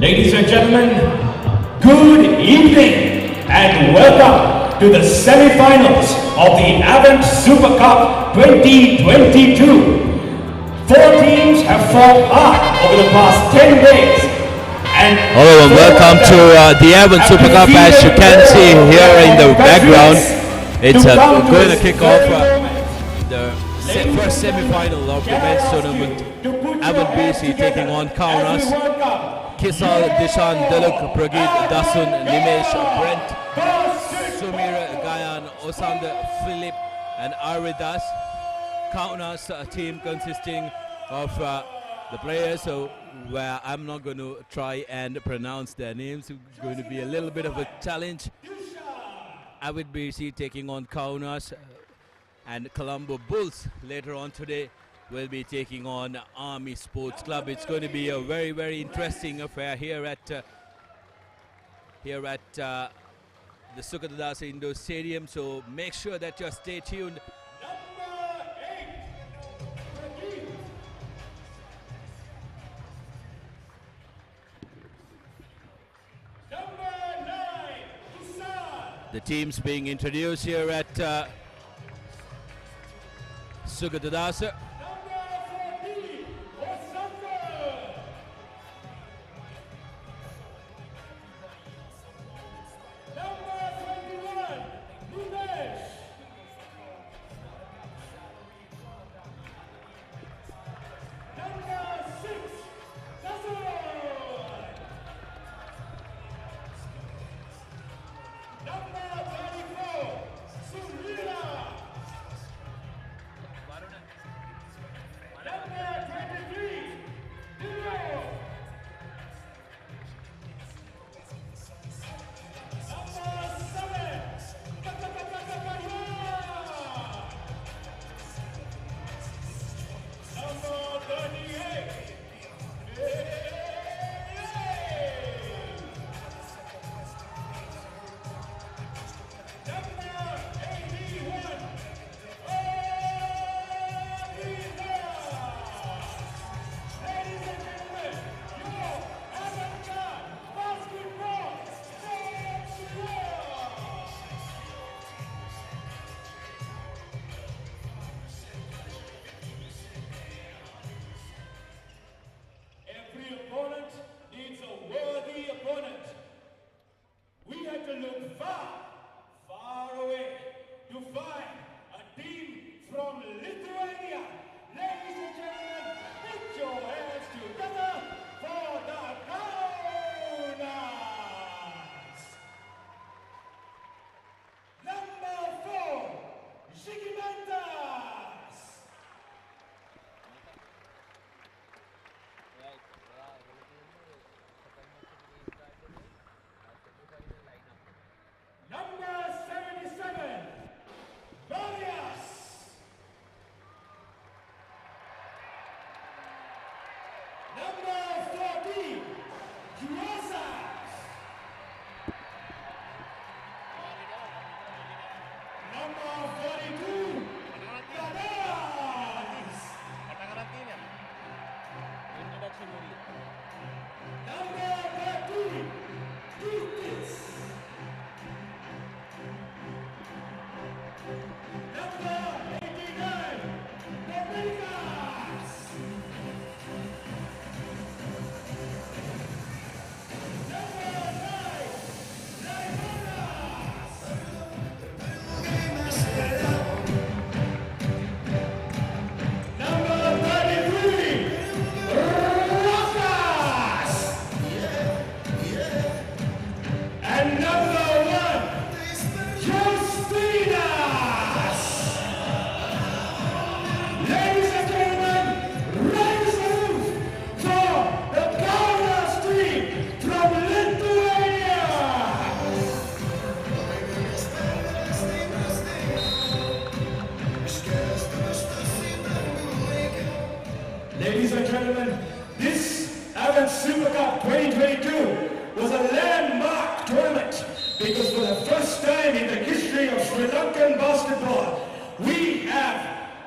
Ladies and gentlemen, good evening and welcome to the semi-finals of the Avant Super Cup 2022. 4 teams have fought hard over the past 10 days. And hello and welcome to the Avant Super Cup. As you can see here in the background, it's going to kick off the first semi-final of the men's tournament. Avant BC taking on Kaunas. Kisal, Dishan, Diluk, Pragit, Dasun, Nimesh, Brent, Sumir, Gayan, Osand, Philip and Aridas. Kaunas, a team consisting of the players where I'm not going to try and pronounce their names. It's going to be a little bit of a challenge. Avant BC taking on Kaunas, and Colombo Bulls later on today will be taking on Army Sports Club. It's going to be a very, very interesting affair here at the Sugathadasa Indoor Stadium. So make sure that you stay tuned. The teams being introduced here at Sugathadasa. Far away to find a team from Lithuania. Ladies and gentlemen, put your hands together for the Kaunas. Number 4, Sugathadasa. Number 77, Varias. Number 14, Juasa. Number 42, Kaunas. Number 13, Justice. Number 89, Dominicas. Number 9, Laimanas. Number 33, Rocas. And number 1, Justina. Ladies and gentlemen, raise the roof for the Kaunas team from Lithuania. Ladies and gentlemen, this Avant Super Cup 2022 was a landmark tournament because for the first time in the history of Sri Lankan basketball, we have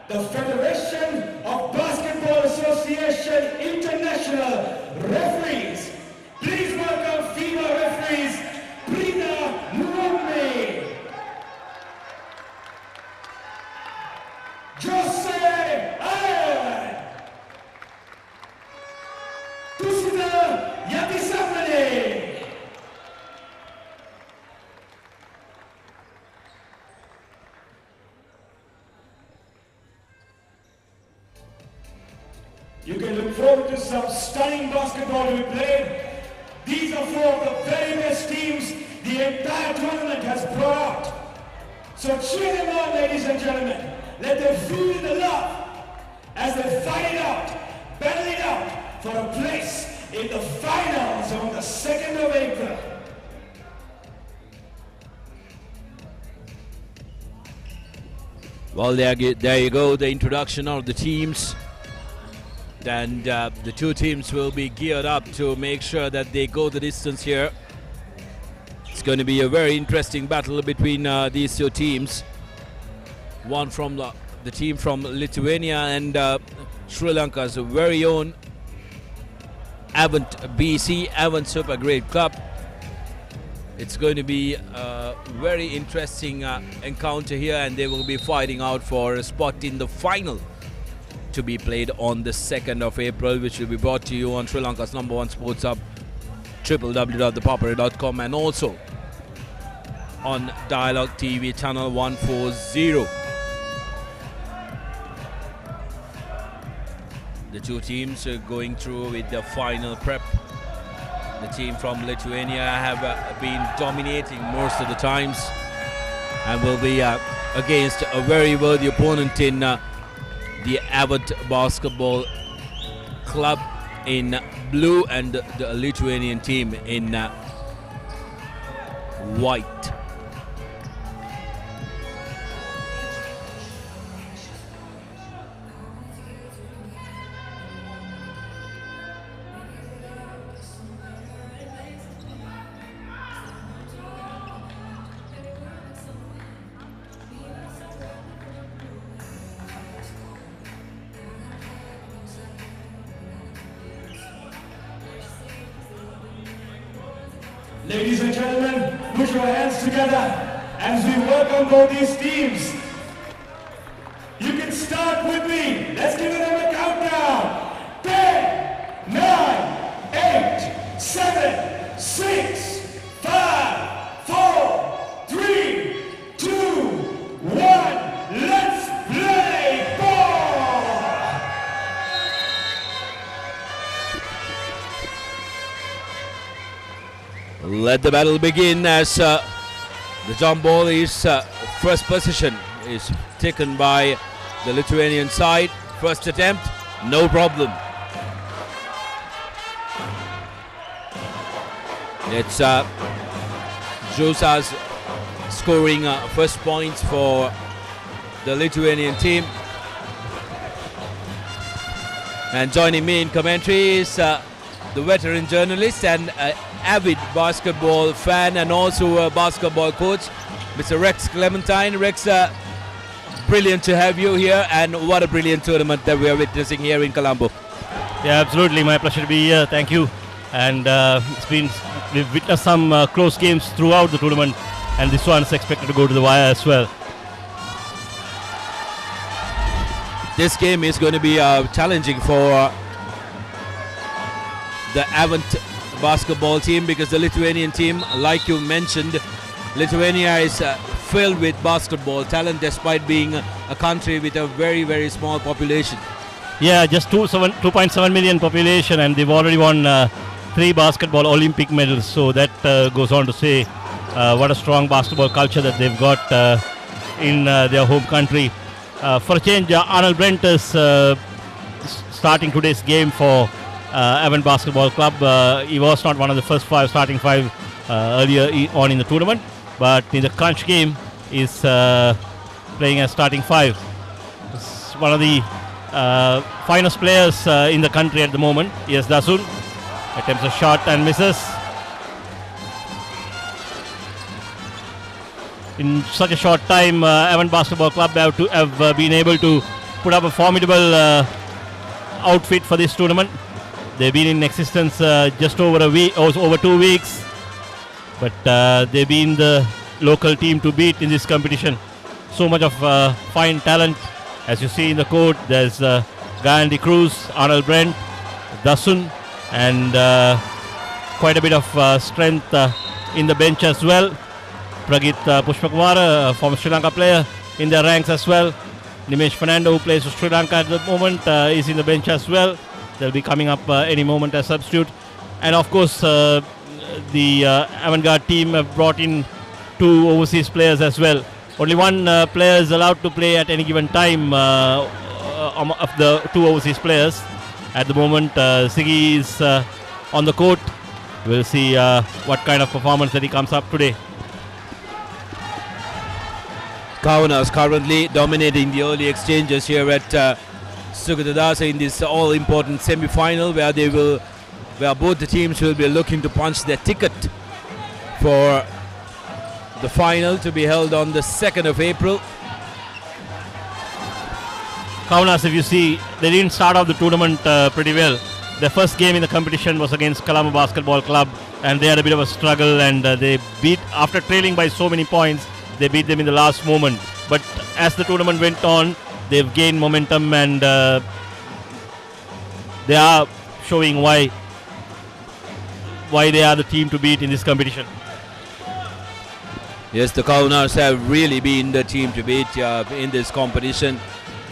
the Federation of Basketball Association International Referees. Please You can look forward to some stunning basketball to be played. These are four of the very best teams the entire tournament has brought out. So cheer them on, ladies and gentlemen. Let them feel the love as they fight it out, battle it out for a place in the finals on the 2nd of April. Well, there you go, the introduction of the teams. And the two teams will be geared up to make sure that they go the distance here. It's going to be a very interesting battle between these two teams. One from the team from Lithuania and Sri Lanka's very own Avant BC, Avant Super Cup. It's going to be a very interesting encounter here, and they will be fighting out for a spot in the final to be played on the 2nd of April, which will be brought to you on Sri Lanka's #1 sports hub, www.thepapare.com, and also on Dialogue TV channel 140. The two teams are going through with the final prep. The team from Lithuania have been dominating most of the times and will be against a very worthy opponent in the Avant Basketball Club in blue, and the Lithuanian team in white. Ladies and gentlemen, put your hands together as we welcome both these teams. You can start with me. Let's give them a countdown. 10, 9, 8, 7, 6, 5, 4, 3, 2, 1. Let's play ball! Let the battle begin as the jump ball is first position is taken by the Lithuanian side. First attempt, no problem. It's Jusas scoring first points for the Lithuanian team. And joining me in commentary is the veteran journalist and avid basketball fan and also a basketball coach, Mr. Rex Clementine. Rex, brilliant to have you here, and what a brilliant tournament that we are witnessing here in Colombo. Yeah, absolutely, my pleasure to be here. Thank you. And we've witnessed some close games throughout the tournament, and this one is expected to go to the wire as well. This game is going to be challenging for the Avant basketball team, because the Lithuanian team, like you mentioned, Lithuania is filled with basketball talent despite being a country with a very, very small population. Yeah, just 2.7 million population, and they've already won 3 basketball Olympic medals. So that goes on to say what a strong basketball culture that they've got in their home country. For a change, Arnold Brent is starting today's game for Avant Basketball Club. He was not one of the first starting five earlier on in the tournament, but in the crunch game is playing as starting 5. He's one of the finest players in the country at the moment. Yes, Dasun attempts a shot and misses. In such a short time, Avant Basketball Club have been able to put up a formidable outfit for this tournament. They've been in existence just over a week, over 2 weeks, but they've been the local team to beat in this competition. So much of fine talent, as you see in the court. There's Gandhi Cruz, Arnold Brent, Dasun, and quite a bit of strength in the bench as well. Pragit Pushpakumar, a former Sri Lanka player, in their ranks as well. Nimesh Fernando, who plays for Sri Lanka at the moment, is in the bench as well. They'll be coming up any moment as substitute. And of course, the Avantgarde team have brought in 2 overseas players as well. Only one player is allowed to play at any given time of the 2 overseas players. At the moment, Sigi is on the court. We'll see what kind of performance that he comes up today. Kaunas currently dominating the early exchanges here at Sugathadasa in this all-important semi-final, where both the teams will be looking to punch their ticket for the final to be held on the 2nd of April. Kaunas, if you see, they didn't start off the tournament pretty well. Their first game in the competition was against Colombo Basketball Club, and they had a bit of a struggle, and they beat, after trailing by so many points, they beat them in the last moment. But as the tournament went on, they've gained momentum, and they are showing why they are the team to beat in this competition. Yes, the Kaunas have really been the team to beat in this competition,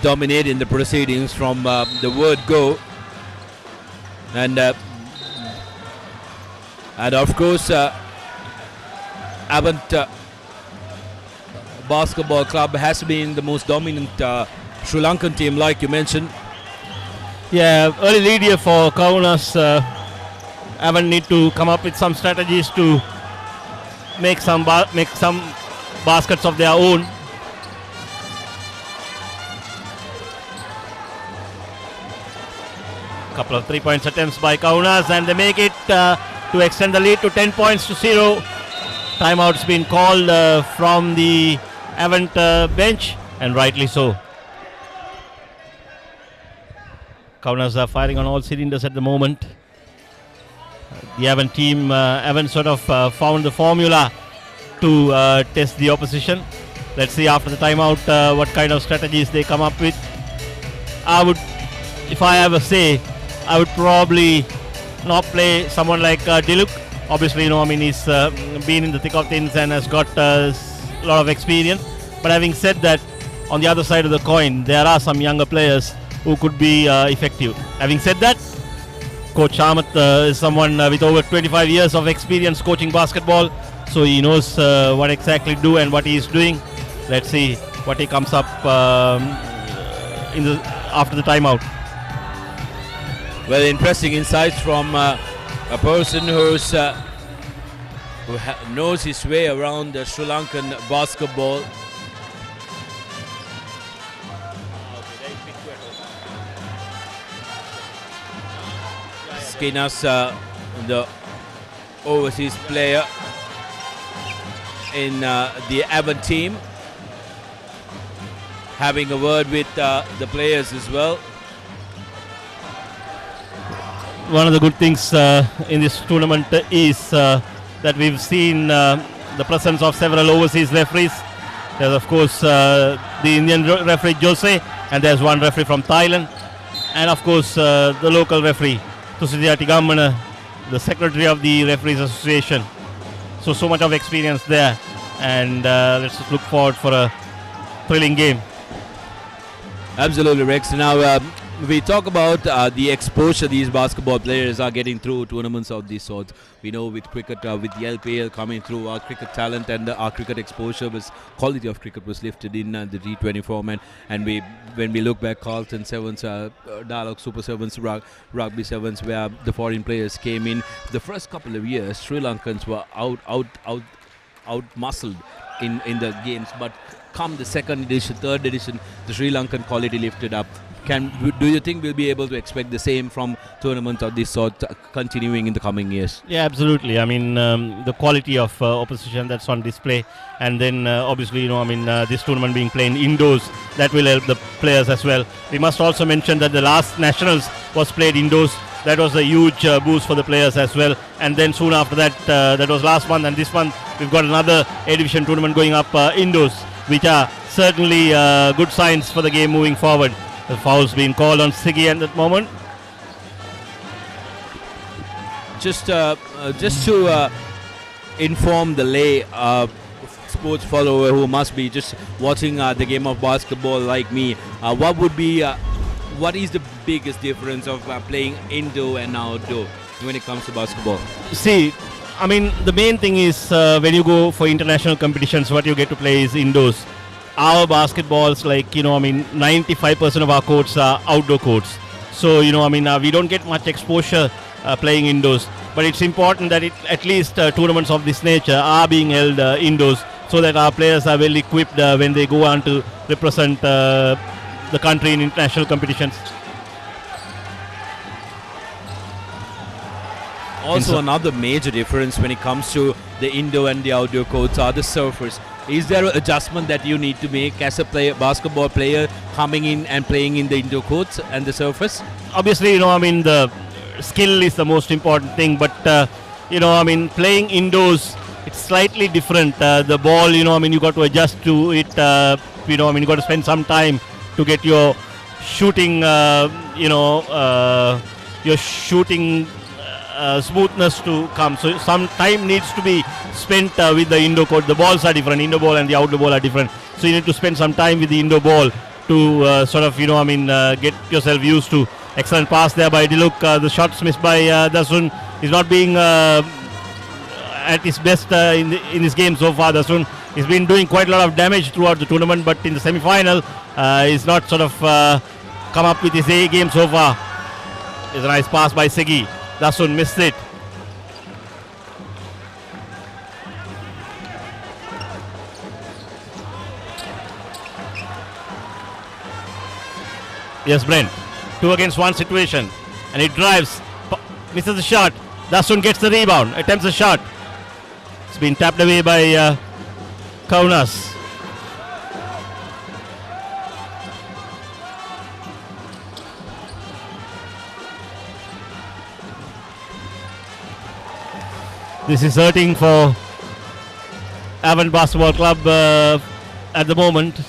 dominating the proceedings from the word go. And of course, Avant Basketball Club has been the most dominant Sri Lankan team, like you mentioned. Yeah, early lead here for Kaunas. Avant need to come up with some strategies to make some baskets of their own. Couple of 3-point attempts by Kaunas, and they make it to extend the lead to 10 points to 0. Timeout's been called from the Avant bench, and rightly so. Kaunas are firing on all cylinders at the moment. The Avant team, Avant sort of found the formula to test the opposition. Let's see after the timeout what kind of strategies they come up with. If I have a say, I would probably not play someone like Diluk. Obviously, he's been in the thick of things and has got a lot of experience. But having said that, on the other side of the coin, there are some younger players who could be effective. Having said that, Coach Ahmed is someone with over 25 years of experience coaching basketball, so he knows what exactly to do and what he is doing. Let's see what he comes up after the timeout. Well, interesting insights from a person who knows his way around the Sri Lankan basketball. Skinas, the overseas player in the Avant team, having a word with the players as well. One of the good things in this tournament is that we've seen the presence of several overseas referees. There's of course the Indian referee Jose, and there's one referee from Thailand, and of course the local referee Tusidia Tigammana, the secretary of the Referees Association. So much of experience there, and let's just look forward for a thrilling game. Absolutely, Rex. Now we talk about the exposure these basketball players are getting through tournaments of these sorts. We know with cricket, with the LPL coming through, our cricket talent and our cricket exposure quality of cricket was lifted in the T20 format. And when we look back, Carlton Sevens, Dialogue Super Sevens, Rugby Sevens, where the foreign players came in, the first couple of years, Sri Lankans were out muscled in the games. But come the second edition, third edition, the Sri Lankan quality lifted up. Do you think we'll be able to expect the same from tournaments of this sort continuing in the coming years? Yeah, absolutely. I mean, the quality of opposition that's on display, and then obviously, this tournament being played indoors, that will help the players as well. We must also mention that the last Nationals was played indoors. That was a huge boost for the players as well. And then soon after that, that was last month, and this month we've got another A-Division tournament going up indoors, which are certainly good signs for the game moving forward. The foul's been called on Sigi at that moment. Just to inform the lay sports follower who must be just watching the game of basketball like me, what would be what is the biggest difference of playing indoor and outdoor when it comes to basketball? See, I mean, the main thing is when you go for international competitions, what you get to play is indoors. Our basketballs, like, 95% of our courts are outdoor courts. So, we don't get much exposure playing indoors. But it's important that at least tournaments of this nature are being held indoors, so that our players are well equipped when they go on to represent the country in international competitions. Also, another major difference when it comes to the indoor and the outdoor courts are the surface. Is there an adjustment that you need to make as a basketball player coming in and playing in the indoor courts and the surface? Obviously, the skill is the most important thing, but playing indoors, it's slightly different. The ball, you got to adjust to it. You got to spend some time to get your shooting, smoothness to come. So some time needs to be spent with the indoor court. The balls are different. Indoor ball and the outdoor ball are different. So you need to spend some time with the indoor ball to get yourself used to. Excellent pass there by Diluk. The shots missed by Dasun. He's not being at his best in this game so far. Dasun has been doing quite a lot of damage throughout the tournament, but in the semi-final, he's not come up with his A game so far. It's a nice pass by Segi. Dasun missed it. Yes, Brent. 2 against 1 situation, and he drives, misses the shot. Dasun gets the rebound, attempts a shot. It's been tapped away by Kaunas. This is hurting for Avant Basketball Club at the moment.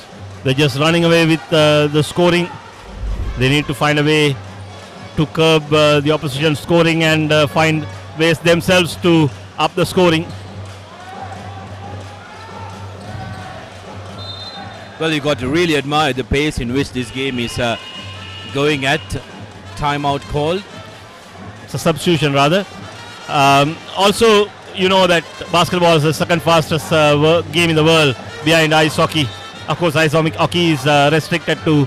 They're just running away with the scoring. They need to find a way to curb the opposition scoring and find ways themselves to up the scoring. Well, you got to really admire the pace in which this game is going at. Timeout called. It's a substitution rather. Also, you know that basketball is the second fastest game in the world behind ice hockey. Of course, ice hockey is restricted to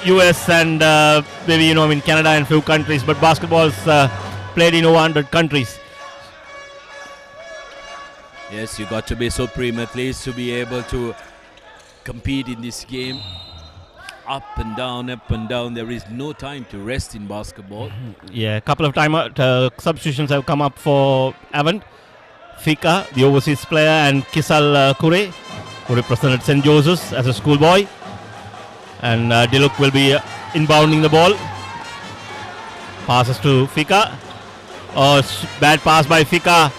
US and maybe Canada and few countries, but basketball is played in over 100 countries. Yes, you got to be supreme athletes to be able to compete in this game. Up and down, up and down. There is no time to rest in basketball. Yeah, a couple of substitutions have come up for Avant. Fika, the overseas player, and Kisal Kure, who represented St. Joseph's as a schoolboy. And Diluk will be inbounding the ball. Passes to Fika. Oh, bad pass by Fika.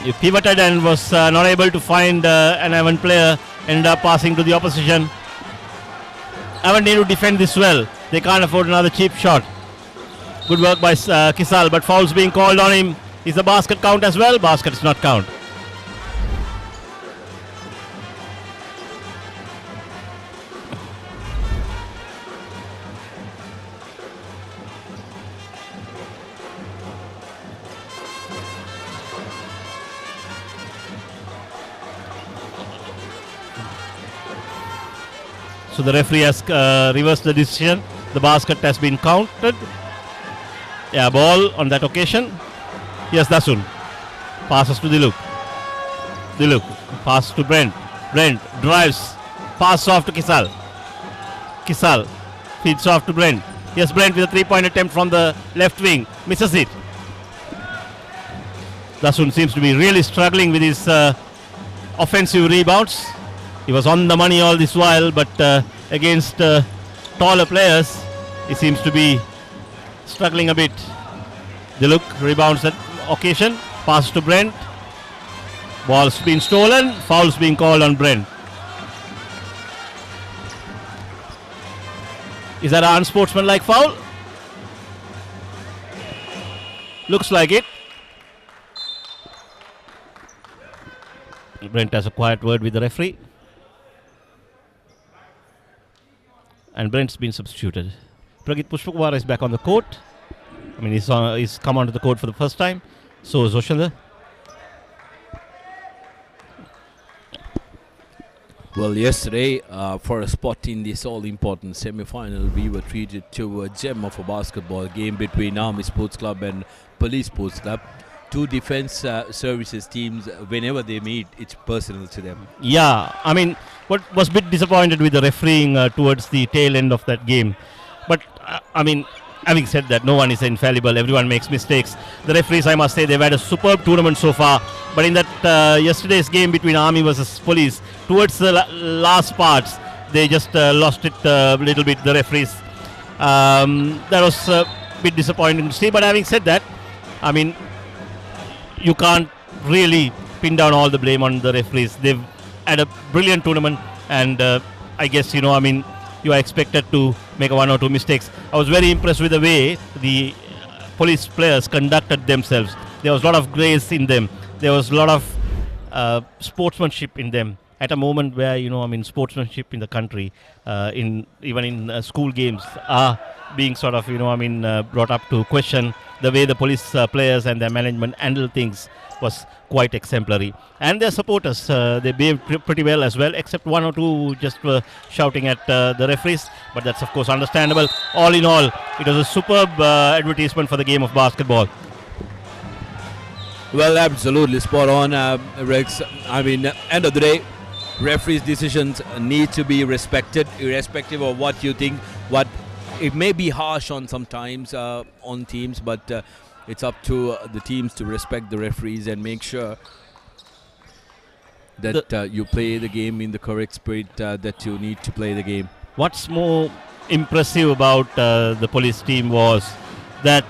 He pivoted and was not able to find an Avant player. Ended up passing to the opposition. Avant need to defend this well. They can't afford another cheap shot. Good work by Kisal, but foul's being called on him. Is the basket count as well? Basket is not count. So the referee has reversed the decision. The basket has been counted. Yeah, ball on that occasion. Yes, Dasun. Passes to Diluk. Diluk. Pass to Brent. Brent drives. Pass off to Kisal. Kisal feeds off to Brent. Yes, Brent with a 3-point attempt from the left wing. Misses it. Dasun seems to be really struggling with his offensive rebounds. He was on the money all this while, but against taller players, he seems to be struggling a bit. Diluk rebounds that occasion. Pass to Brent. Ball's been stolen. Foul's being called on Brent. Is that an unsportsmanlike foul? Looks like it. Brent has a quiet word with the referee. And Brent's been substituted. Pragit Pushpakumar is back on the court. I mean, he's come onto the court for the first time. So is Oshanda. Well, yesterday, for a spot in this all-important semi-final, we were treated to a gem of a basketball game between Army Sports Club and Police Sports Club. Two defense services teams, whenever they meet, it's personal to them. Yeah, I mean, what was a bit disappointed with the refereeing towards the tail end of that game. But, I mean, having said that, no one is infallible. Everyone makes mistakes. The referees, I must say, they've had a superb tournament so far. But in that yesterday's game between Army versus Police, towards the last parts, they just lost it a little bit, the referees. That was a bit disappointing to see. But having said that, I mean, you can't really pin down all the blame on the referees. They've had a brilliant tournament, and I guess, you are expected to make one or two mistakes. I was very impressed with the way the Police players conducted themselves. There was a lot of grace in them. There was a lot of sportsmanship in them. At a moment where, sportsmanship in the country, even in school games, are being sort of, brought up to question. The way the Police players and their management handle things was quite exemplary. And their supporters, they behaved pretty well as well, except one or two just were shouting at the referees. But that's, of course, understandable. All in all, it was a superb advertisement for the game of basketball. Well, absolutely spot on, Rex. I mean, end of the day, referees' decisions need to be respected, irrespective of what you think. It may be harsh on sometimes on teams, but it's up to the teams to respect the referees and make sure that you play the game in the correct spirit that you need to play the game. What's more impressive about the Police team was that,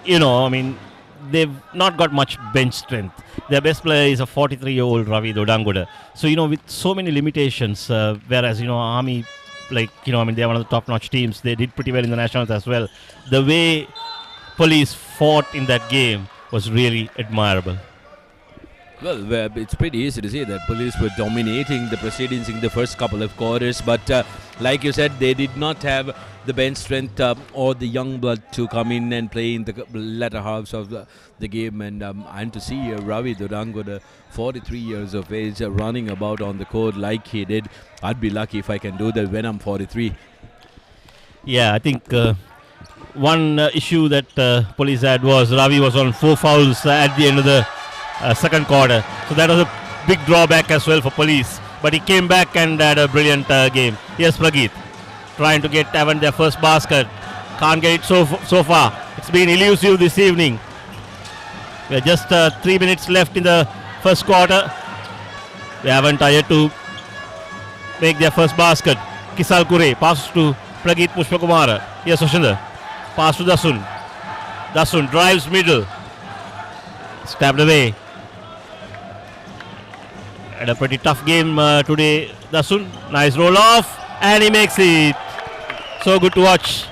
they've not got much bench strength. Their best player is a 43-year-old Ravi Dodangoda. So, with so many limitations, whereas, Army, they're one of the top-notch teams. They did pretty well in the Nationals as well. The way Police fought in that game was really admirable. Well, it's pretty easy to say that Police were dominating the proceedings in the first couple of quarters, but like you said, they did not have the bench strength or the young blood to come in and play in the latter halves of the game. And to see Ravi Dodangoda, 43 years of age, running about on the court like he did, I'd be lucky if I can do that when I'm 43. Yeah, I think one issue that Police had was Ravi was on 4 fouls at the end of the second quarter. So that was a big drawback as well for Police. But he came back and had a brilliant game. Here's Pragit trying to get Avant their first basket. Can't get it so far. It's been elusive this evening. We are just 3 minutes left in the first quarter. They haven't yet to make their first basket. Kisal Kure passes to Pragit Pushpakumar. Here's Oshanda. Pass to Dasun. Dasun drives middle. Stabbed away. Had a pretty tough game today, Dasun. Nice roll off, and he makes it. So good to watch.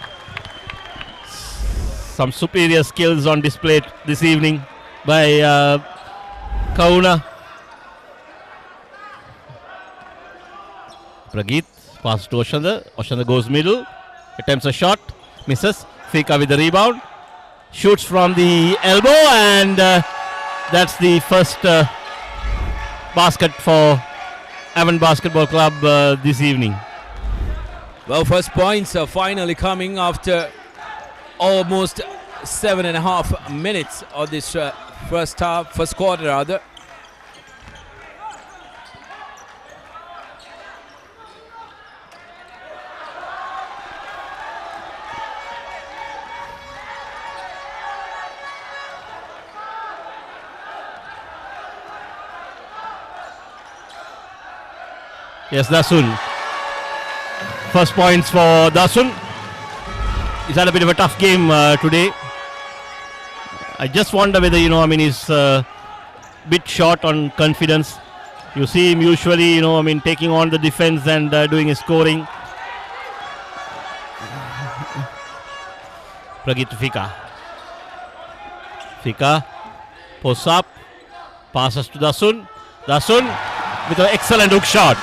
Some superior skills on display this evening by Kaunas. Pragit passes to Oshanda. Oshanda goes middle, attempts a shot, misses. Fika with the rebound, shoots from the elbow, and that's the first basket for Avant Basketball Club this evening. Well, first points are finally coming after almost 7.5 minutes of this first quarter rather. Yes, Dasun. First points for Dasun. He's had a bit of a tough game today. I just wonder whether, he's a bit short on confidence. You see him usually, taking on the defense and doing his scoring. Pragit to Fika. Fika posts up, passes to Dasun. Dasun with an excellent hook shot.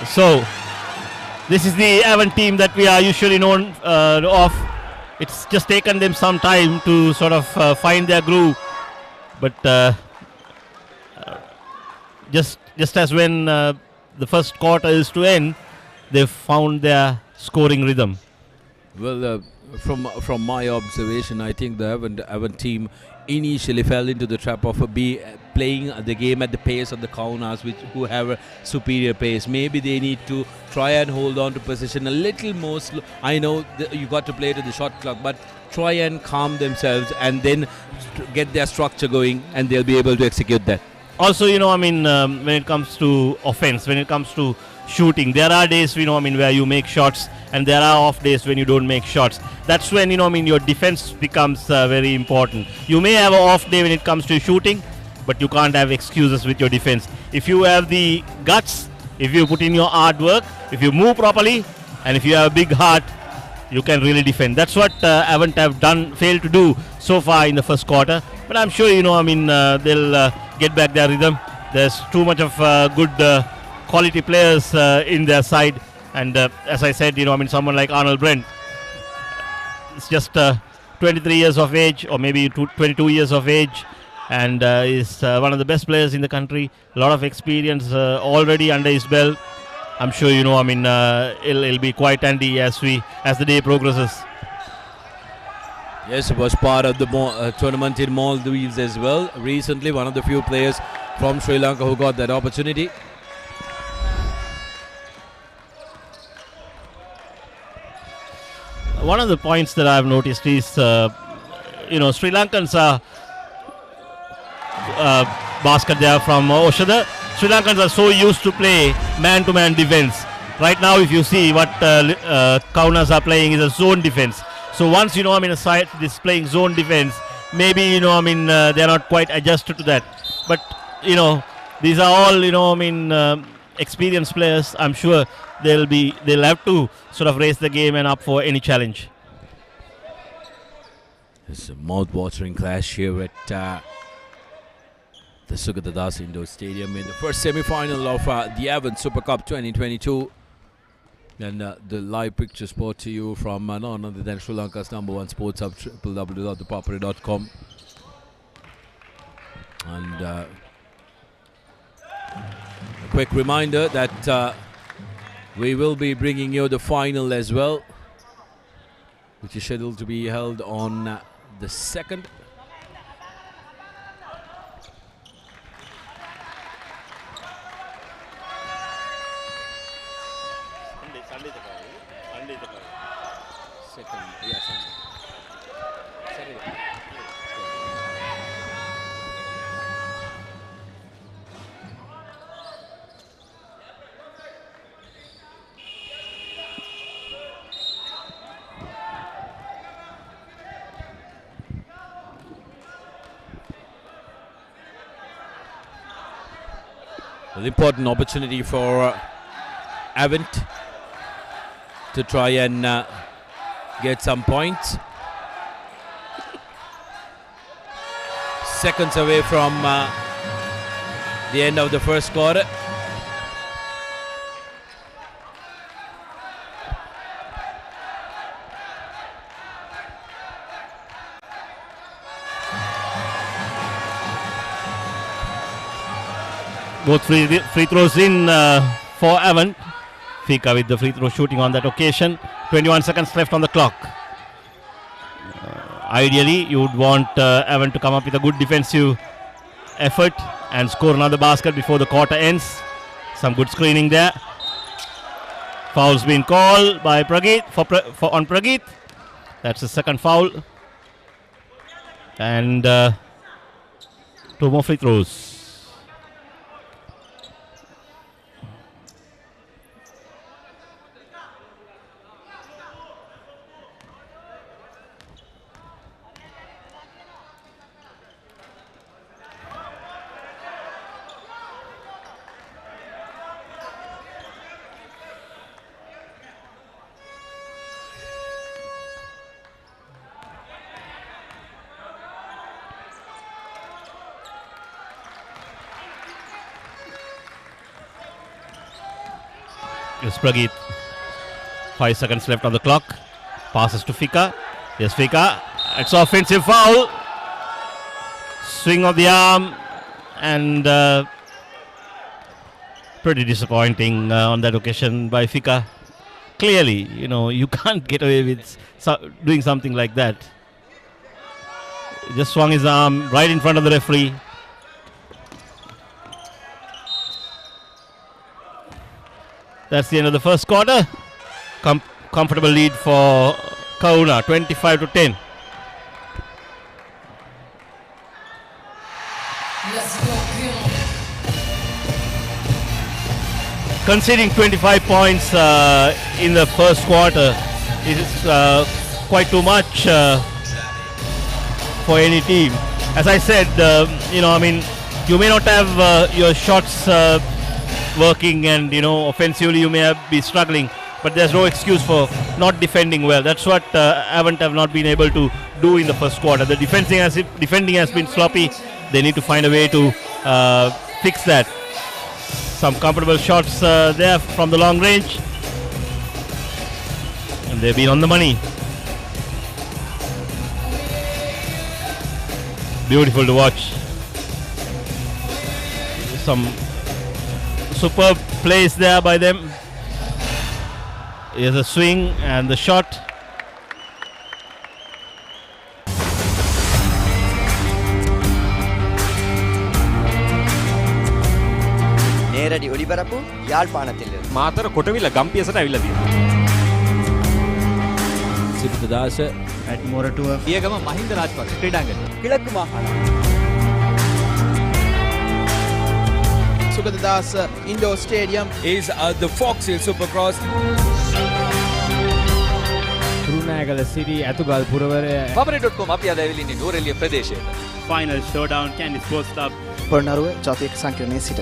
So, This is the Avant team that we are usually known of. It's just taken them some time to sort of find their groove, but just as when the first quarter is to end, they've found their scoring rhythm. Well, from my observation, I think the Avant team initially fell into the trap of playing the game at the pace of the Kaunas, who have a superior pace. Maybe they need to try and hold on to position a little more slow. I know you got to play to the shot clock, but try and calm themselves and then get their structure going, and they'll be able to execute that. Also, when it comes to offense, when it comes to shooting, there are days, where you make shots, and there are off days when you don't make shots. That's when, your defense becomes very important. You may have an off day when it comes to shooting, but you can't have excuses with your defense. If you have the guts, if you put in your hard work, if you move properly, and if you have a big heart, you can really defend. That's what Avant have failed to do so far in the first quarter. But I'm sure, they'll get back their rhythm. There's too much of good quality players in their side. And as I said, someone like Arnold Brent, it's just 23 years of age, or maybe 22 years of age, and is one of the best players in the country. A lot of experience already under his belt. I'm sure it'll be quite handy as the day progresses. Yes, it was part of the tournament in Maldives as well. Recently, one of the few players from Sri Lanka who got that opportunity. One of the points that I've noticed is, Sri Lankans are basket there from Oshada. Sri Lankans are so used to play man-to-man defense. Right now, if you see what Kaunas are playing is a zone defense. So once, a side is playing zone defense, maybe, they're not quite adjusted to that. But, these are all, experienced players. I'm sure they'll have to sort of raise the game and up for any challenge. It's a mouth-watering clash here at the Sugathadasa Indoor Stadium in the first semi-final of the Avant Super Cup 2022. And the live pictures brought to you from none other than Sri Lanka's #1 sports hub, www.thepapare.com. And a quick reminder that we will be bringing you the final as well, which is scheduled to be held on the 2nd. An important opportunity for Avant to try and get some points. Seconds away from the end of the first quarter. Both free throws in for Avant. Fika with the free throw shooting on that occasion. 21 seconds left on the clock. Ideally, you would want Avant to come up with a good defensive effort and score another basket before the quarter ends. Some good screening there. Foul's been called by Prageet on Prageet. That's the second foul. And 2 more free throws. Yes, Prageet. 5 seconds left on the clock. Passes to Fika. Yes, Fika. It's offensive foul. Swing of the arm. And pretty disappointing on that occasion by Fika. Clearly, you can't get away with doing something like that. Just swung his arm right in front of the referee. That's the end of the first quarter. Comfortable lead for Kaunas, 25-10. Conceding 25 points in the first quarter is quite too much for any team. As I said, you may not have your shots working, and offensively you may be struggling, but there's no excuse for not defending well. That's what Avant have not been able to do in the first quarter. The defending has been sloppy. They need to find a way to fix that. Some comfortable shots there from the long range, and they've been on the money. Beautiful to watch. Some superb plays there by them. Here's a swing and the shot. නේරඩි ඔලිබරපු යාල්පානතිල්ල Matara කොටවිල ගම්පියසට ඇවිල්ලා තියෙනවා. Sugathadasa at Moratua පියගම Mahinda Rajapaksa ක්‍රීඩාංගණය. කිලක්කු මාහාන Sugathadasa Indoor Stadium is the Foxhill Supercross. Kurunegala සිටි ඇතුගල් පුරවරය Fabri.com අපි අද ඇවිල්ලා ඉන්නේ නෝරෙලිය ප්‍රදේශයට. final showdown Candy Sports Club Polonnaruwa ජාතික සංකීර්ණයේ සිට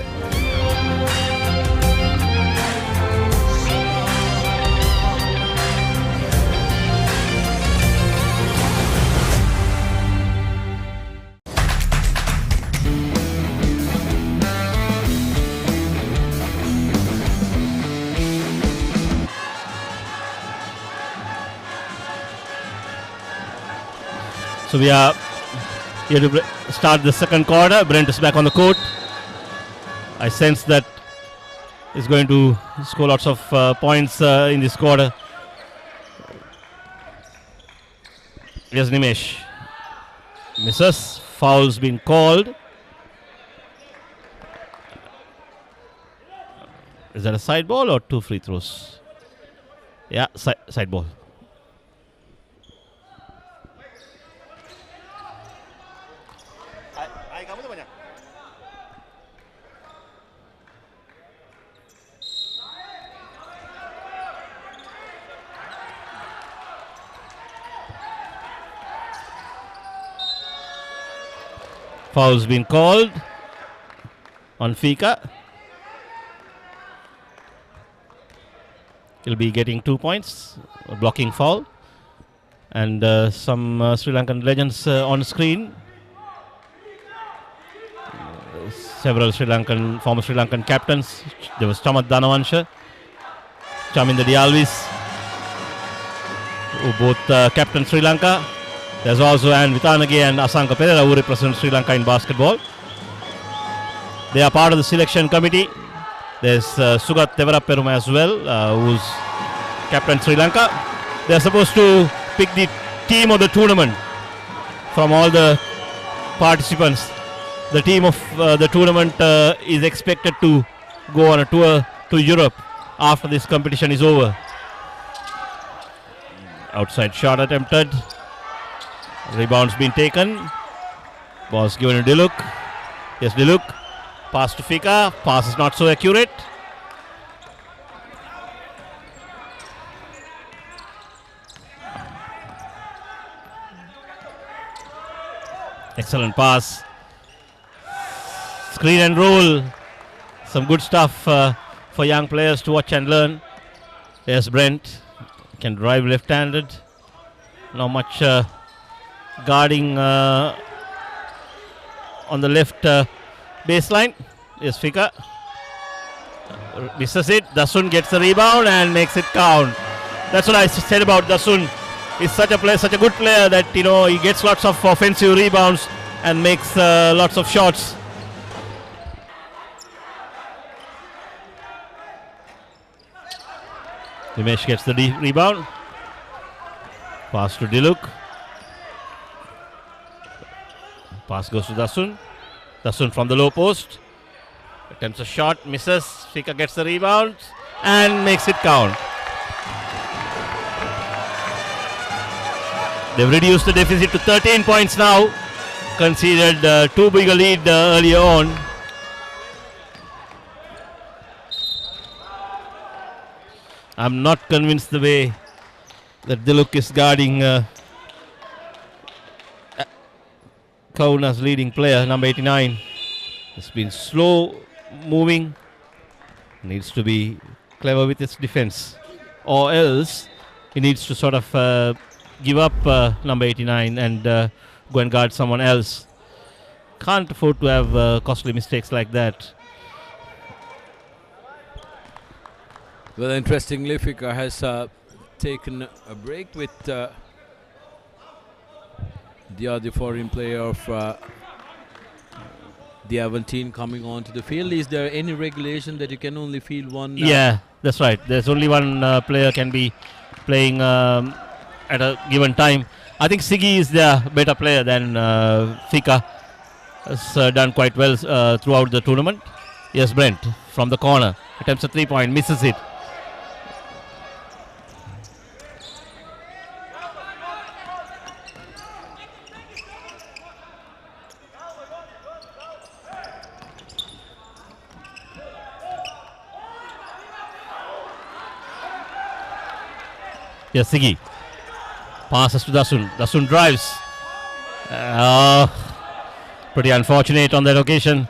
So we are here to start the second quarter. Brent is back on the court. I sense that he's going to score lots of points in this quarter. Here's Nimesh. Misses. Foul's been called. Is that a side ball or 2 free throws? Yeah, side ball. Foul's been called on Fika. He'll be getting 2 points, a blocking foul. And some Sri Lankan legends on screen. Several former Sri Lankan captains. There was Chamat Dhanavansha, Chaminda Dialvis, who both captain Sri Lanka. There's also Ann Vitanage and Asanka Perera, who represent Sri Lanka in basketball. They are part of the selection committee. There's Sugathadasa Peruma as well, who's captain Sri Lanka. They're supposed to pick the team of the tournament from all the participants. The team of the tournament is expected to go on a tour to Europe after this competition is over. Outside shot attempted. Rebound's been taken. Ball's given to Diluk. Yes, Diluk. Pass to Fika. Pass is not so accurate. Excellent pass. Screen and roll. Some good stuff for young players to watch and learn. There's Brent. Can drive left-handed. Not much guarding on the left baseline. Is Fika. Misses it. Dasun gets the rebound and makes it count. That's what I said about Dasun. He's such a player, such a good player that he gets lots of offensive rebounds and makes lots of shots. Dimesh gets the rebound. Pass to Diluk. Pass goes to Dasun. Dasun from the low post. Attempts a shot, misses. Fika gets the rebound and makes it count. They've reduced the deficit to 13 points now. Conceded too big a lead earlier on. I'm not convinced the way that Diluk is guarding Kaunas' leading player, number 89. It's been slow moving. Needs to be clever with its defense. Or else he needs to sort of give up number 89 and go and guard someone else. Can't afford to have costly mistakes like that. Well, interestingly, Fika has taken a break with the other foreign player of the Avant team coming onto the field. Is there any regulation that you can only field one? Yeah, that's right. There's only one player can be playing at a given time. I think Sigi is the better player than Fika. Has done quite well throughout the tournament. Yes, Brent from the corner attempts a 3-point, misses it. Yes, Sigi. Passes to Dasun. Dasun drives. Pretty unfortunate on that occasion.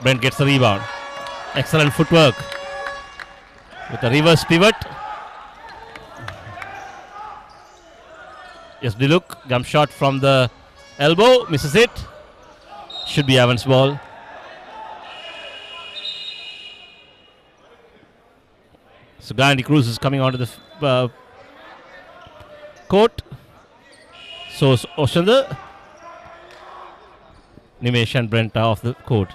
Brent gets the rebound. Excellent footwork. With a reverse pivot. Yes, Diluk. Jump shot from the elbow. Misses it. Should be Avant's ball. So Gandhi Cruz is coming onto the court. So Oshanda, Nimesh and Brent are off the court.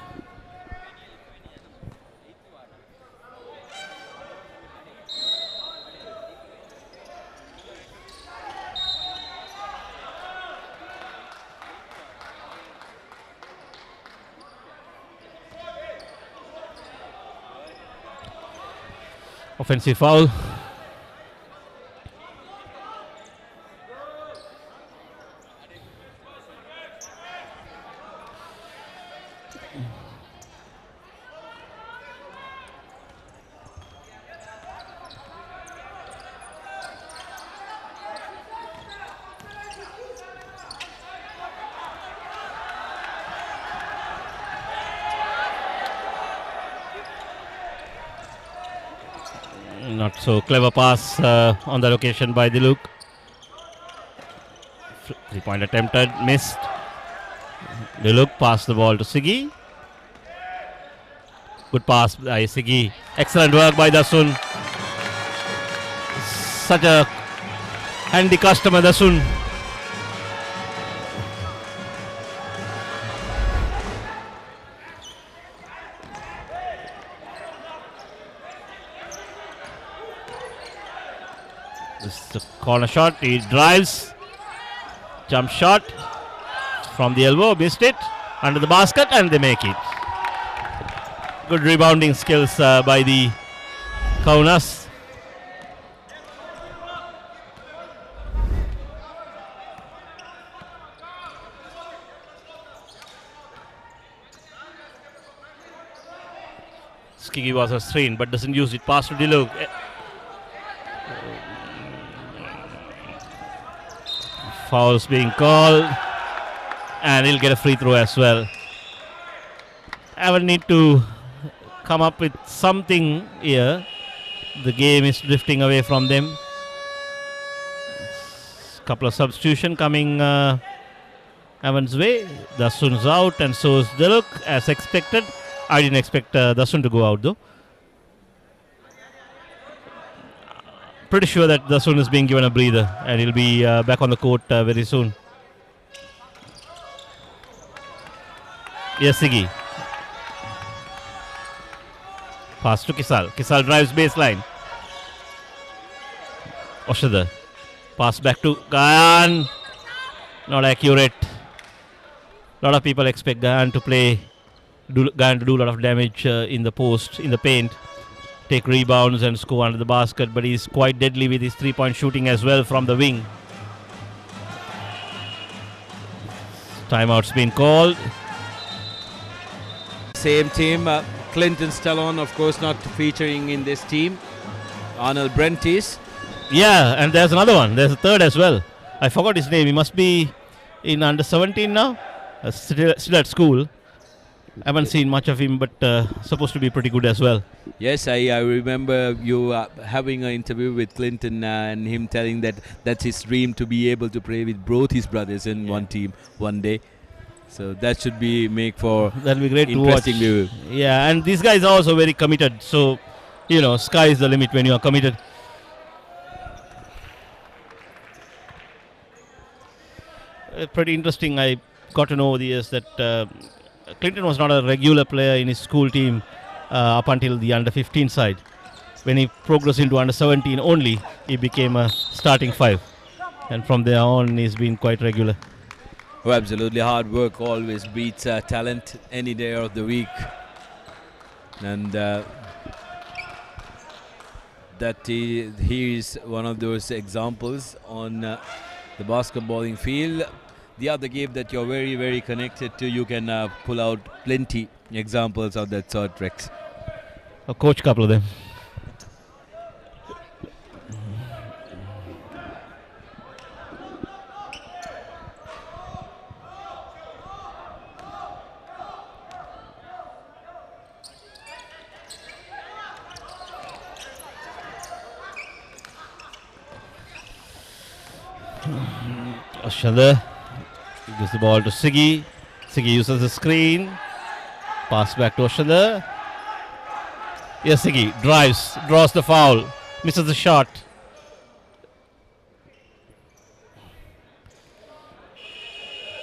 Offensive foul. Not so clever pass on that occasion by Diluk. 3-point attempted, missed. Diluk passed the ball to Sigi. Good pass by Sigi. Excellent work by Dasun. Such a handy customer, Dasun. This is a corner shot. He drives. Jump shot from the elbow. Missed it. Under the basket and they make it. Good rebounding skills by the Kaunas. Skigi was a strain but doesn't use it. Pass to Diluk. Fouls being called and he'll get a free throw as well. Avon need to come up with something here. The game is drifting away from them. Couple of substitution coming Avon's way. Dasun's out and so is Diluk as expected. I didn't expect Dasun to go out though. pretty sure that Dasun is being given a breather and he'll be back on the court very soon. Yes, Sigi. Pass to Kisal. Kisal drives baseline. Oshada. Pass back to Gayan. Not accurate. A lot of people expect Gayan to do a lot of damage in the post, in the paint, take rebounds and score under the basket, but he's quite deadly with his three-point shooting as well from the wing. Timeout's been called. Same team. Clinton Stallone, of course, not featuring in this team. Arnold Brentis. Yeah, and there's another one. There's a third as well. I forgot his name. He must be in under 17 now. Still at school. I haven't seen much of him, but supposed to be pretty good as well. Yes, I remember you having an interview with Clinton and him telling that that's his dream to be able to play with both his brothers in one team one day. So that should make for that'll be great interesting to view. watch. Yeah, and these guys are also very committed. So, sky is the limit when you are committed. Pretty interesting. I got to know over the years that Clinton was not a regular player in his school team up until the under 15 side. When he progressed into under 17 only, he became a starting five. And from there on, he's been quite regular. Oh, absolutely. Hard work always beats talent any day of the week. And he is one of those examples on the basketballing field. The other game that you're very, very connected to, you can pull out plenty examples of that sort, Rex. A coach, couple of them. Ashanda gives the ball to Sigi. Sigi uses the screen. Pass back to Ashanda. Yes, Sigi draws the foul, misses the shot.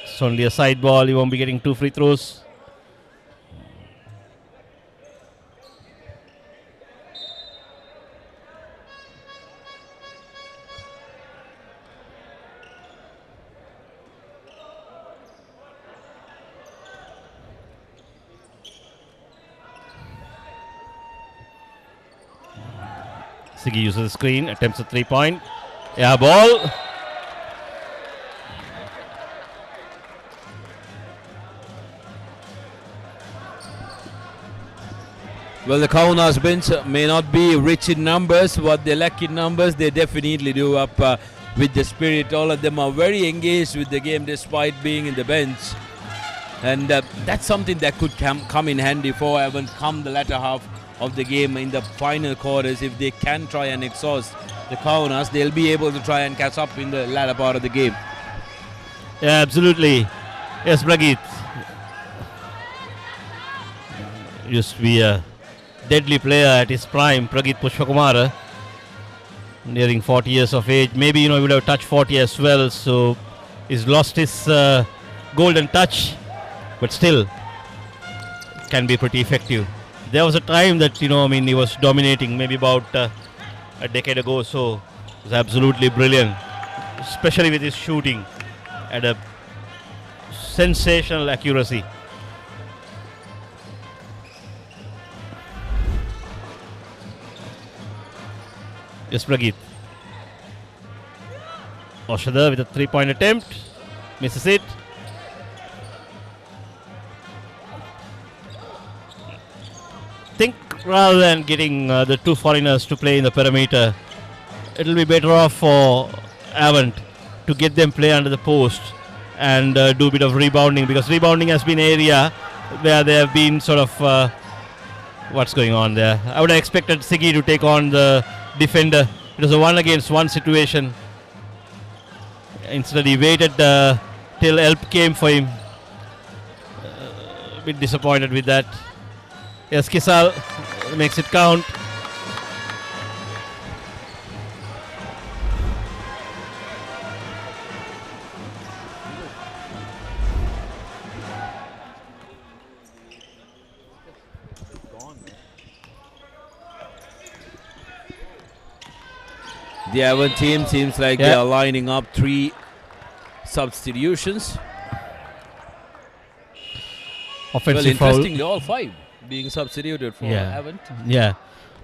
It's only a side ball. He won't be getting 2 free throws. Sigi uses the screen, attempts a 3-point. Yeah, ball. Well, the Kaunas bench may not be rich in numbers, but they lack in numbers. They definitely do up with the spirit. All of them are very engaged with the game despite being in the bench. And that's something that could come in handy for Avant come the latter half of the game in the final quarters. If they can try and exhaust the Kaunas, they'll be able to try and catch up in the latter part of the game. Yeah, absolutely. Yes, Pragit. Used to be a deadly player at his prime, Pragit Pushpakumara. Nearing 40 years of age. Maybe, he would have touched 40 as well. So, he's lost his golden touch. But still, can be pretty effective. There was a time that, he was dominating, maybe about a decade ago or so. It was absolutely brilliant, especially with his shooting at a sensational accuracy. Yes, Pragit. Oshada with a 3-point attempt, misses it. Think rather than getting the two foreigners to play in the perimeter, it'll be better off for Avant to get them play under the post and do a bit of rebounding, because rebounding has been an area where they have been sort of what's going on there. I would have expected Sigi to take on the defender. It was a 1-against-1 situation. Instead, he waited till help came for him. A bit disappointed with that. Yes, Kisal makes it count. The Avant team seems like they are lining up 3 substitutions. Offensive foul. Interestingly, all 5 being substituted for Avant. Yeah.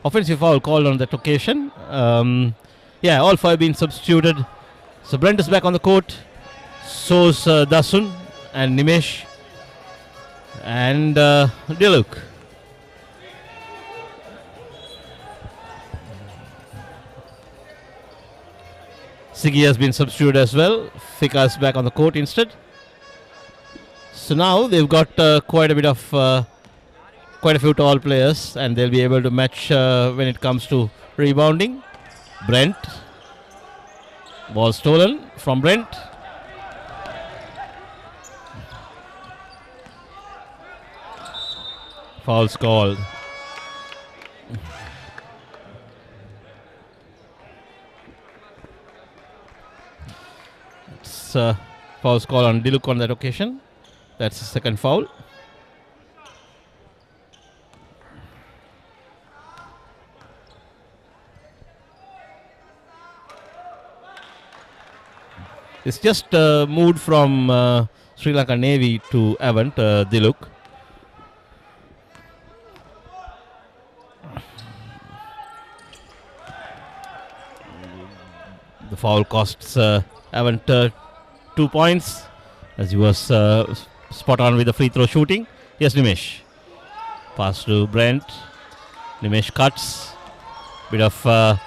Offensive foul called on that occasion. All 5 being substituted. So Brent is back on the court. So's Dasun and Nimesh and Diluk. Siggy has been substituted as well. Fika is back on the court instead. So now they've got quite a few tall players, and they'll be able to match when it comes to rebounding. Brent. Ball stolen from Brent. Foul's called. It's foul's called on Diluk on that occasion. That's the second foul. It's just moved from Sri Lanka Navy to Avant, Diluk. The foul costs Avant 2 points, as he was spot on with the free throw shooting. Yes, Nimesh. Pass to Brent. Nimesh cuts. Bit of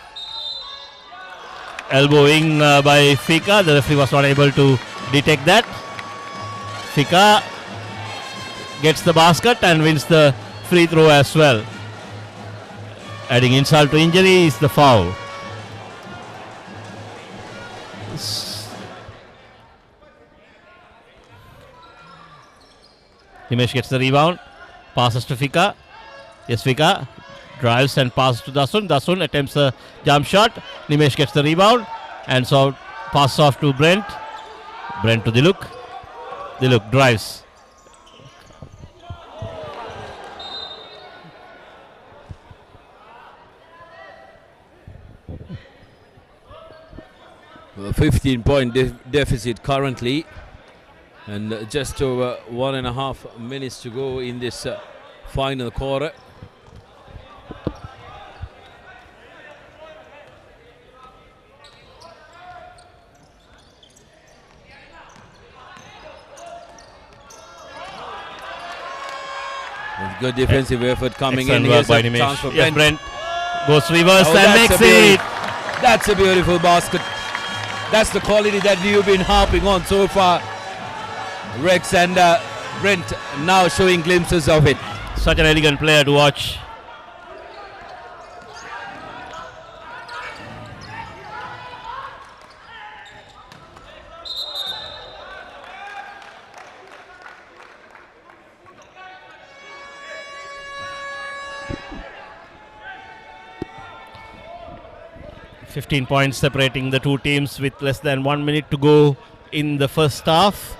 elbowing by Fika. The referee was not able to detect that. Fika gets the basket and wins the free throw as well. Adding insult to injury is the foul. Nimesh gets the rebound. Passes to Fika. Yes, Fika drives and passes to Dasun. Dasun attempts a jump shot. Nimesh gets the rebound and so passes off to Brent. Brent to Diluk. Diluk drives. A 15-point deficit currently, and just over 1.5 minutes to go in this final quarter. Good defensive effort coming in. Here's By Nimesh. for Yes, Brent. Brent goes reverse and that's makes a it. That's a beautiful basket. That's the quality that you've been harping on so far, Rex, and Brent now showing glimpses of it. Such an elegant player to watch. .15 points separating the two teams with less than 1 minute to go in the first half.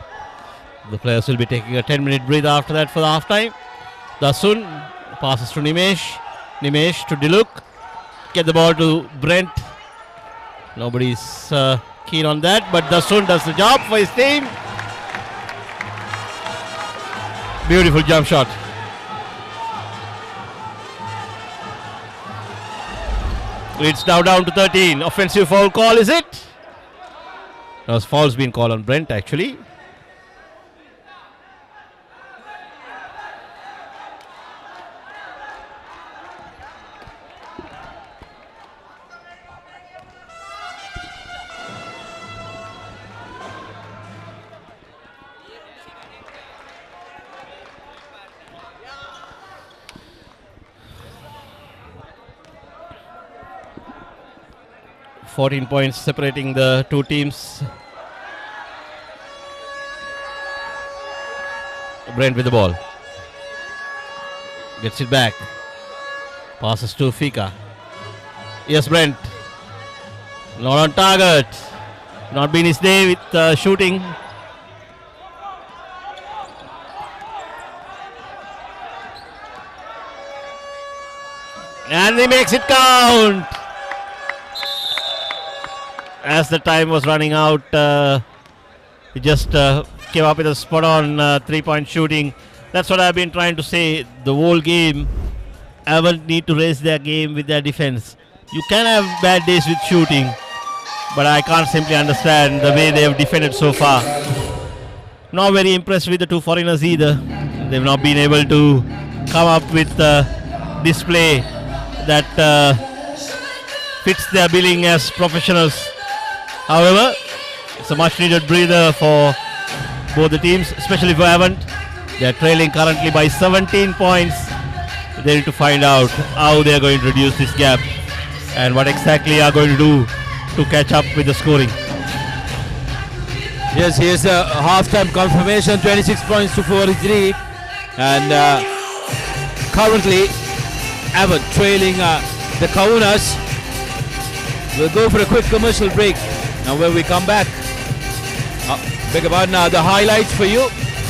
The players will be taking a 10-minute breather after that for the half-time. Dasun passes to Nimesh. Nimesh to Diluk. Get the ball to Brent. Nobody's keen on that, but Dasun does the job for his team. Beautiful jump shot. It's now down to 13. Offensive foul call, is it? No, foul's been called on Brent actually. .14 points separating the two teams. Brent with the ball. Gets it back. Passes to Fika. Yes, Brent. Not on target. Not been his day with shooting. And he makes it count. as the time was running out, he just came up with a spot-on 3-point shooting. That's what I've been trying to say the whole game. Avant need to raise their game with their defense. You can have bad days with shooting, but I can't simply understand the way they have defended so far. Not very impressed with the two foreigners either. They've not been able to come up with display that fits their billing as professionals. However, it's a much needed breather for both the teams, especially for Avant. They're trailing currently by 17 points. They need to find out how they're going to reduce this gap and what exactly are going to do to catch up with the scoring. Yes, here's a halftime confirmation, 26 points to 43. And currently, Avant trailing the Kaunas. We'll go for a quick commercial break. Now when we come back, beg about now the highlights for you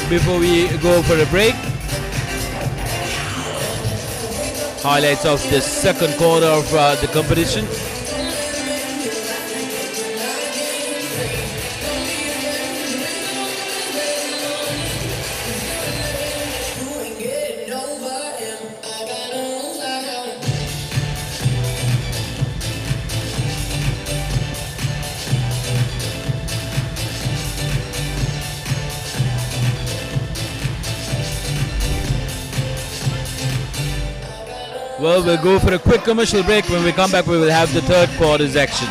before we go for a break. Highlights of the second quarter of the competition. Well, we'll go for a quick commercial break. When we come back, we will have the third quarter's action.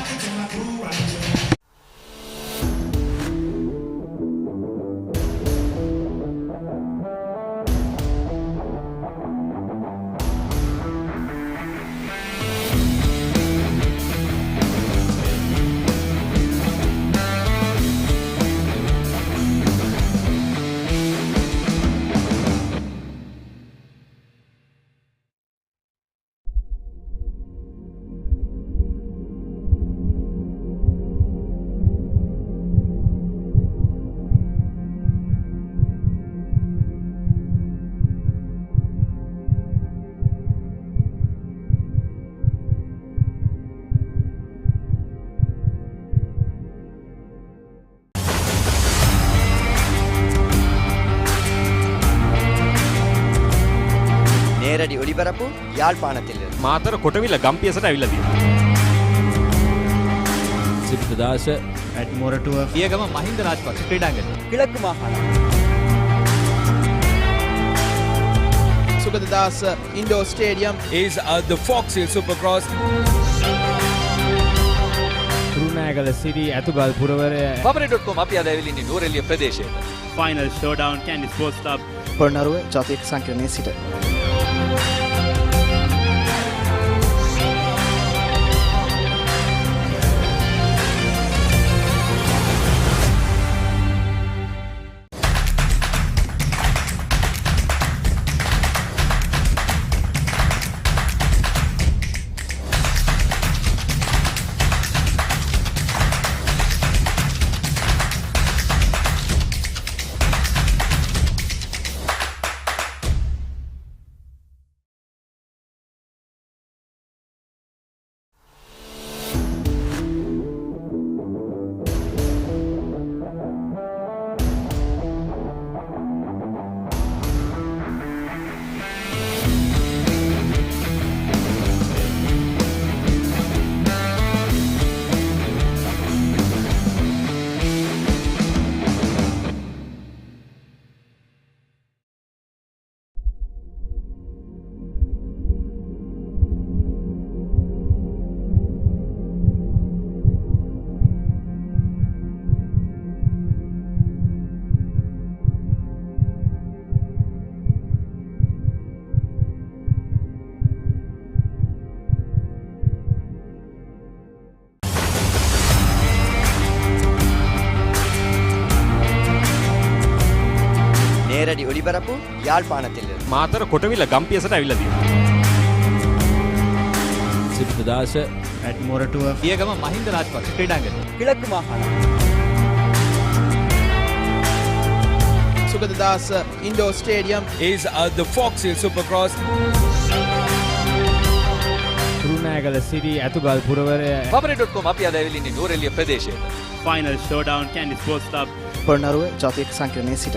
නේරඩි ඔලිබරපු යාල්පානතිල්ල Matara කොටවිල ගම්පියසට ඇවිල්ලා තියෙනවා. Sugathadasa at Moratua පියගම Mahinda Rajapaksa ක්‍රීඩාංගණය. කිලක්කු මාහාන Sugathadasa Indoor Stadium is the Fox Hill Supercross. තුරුණෑගල සිටි ඇතුගල් පුරවරය Babare.com අපි අද ඇවිල්ලා ඉන්නේ නුවරඑළිය ප්‍රදේශයට. Final showdown Kandy sports club Polonnaruwa ජාතික සංකීර්ණයේ සිට නේරඩි ඔලිබරපු යාල්පානතිල්ල මාතර කොටවිල ගම්පියසට ඇවිල්ලා තියෙනවා. Sugathadasa at Moratua පියගම Mahinda Rajapaksa ක්‍රීඩාංගණය. කිලක්කු මාහාන Sugathadasa Indoor Stadium Is the Fox Hill Supercross. තුරුණෑගල Kurunegala සිටි ඇතුගල් පුරවරය Pabare.com අපි අද ඇවිල්ලා ඉන්නේ නුවරඑළිය ප්‍රදේශයට. Final showdown Kandy sports club Polonnaruwa ජාතික සංකීර්ණයේ සිට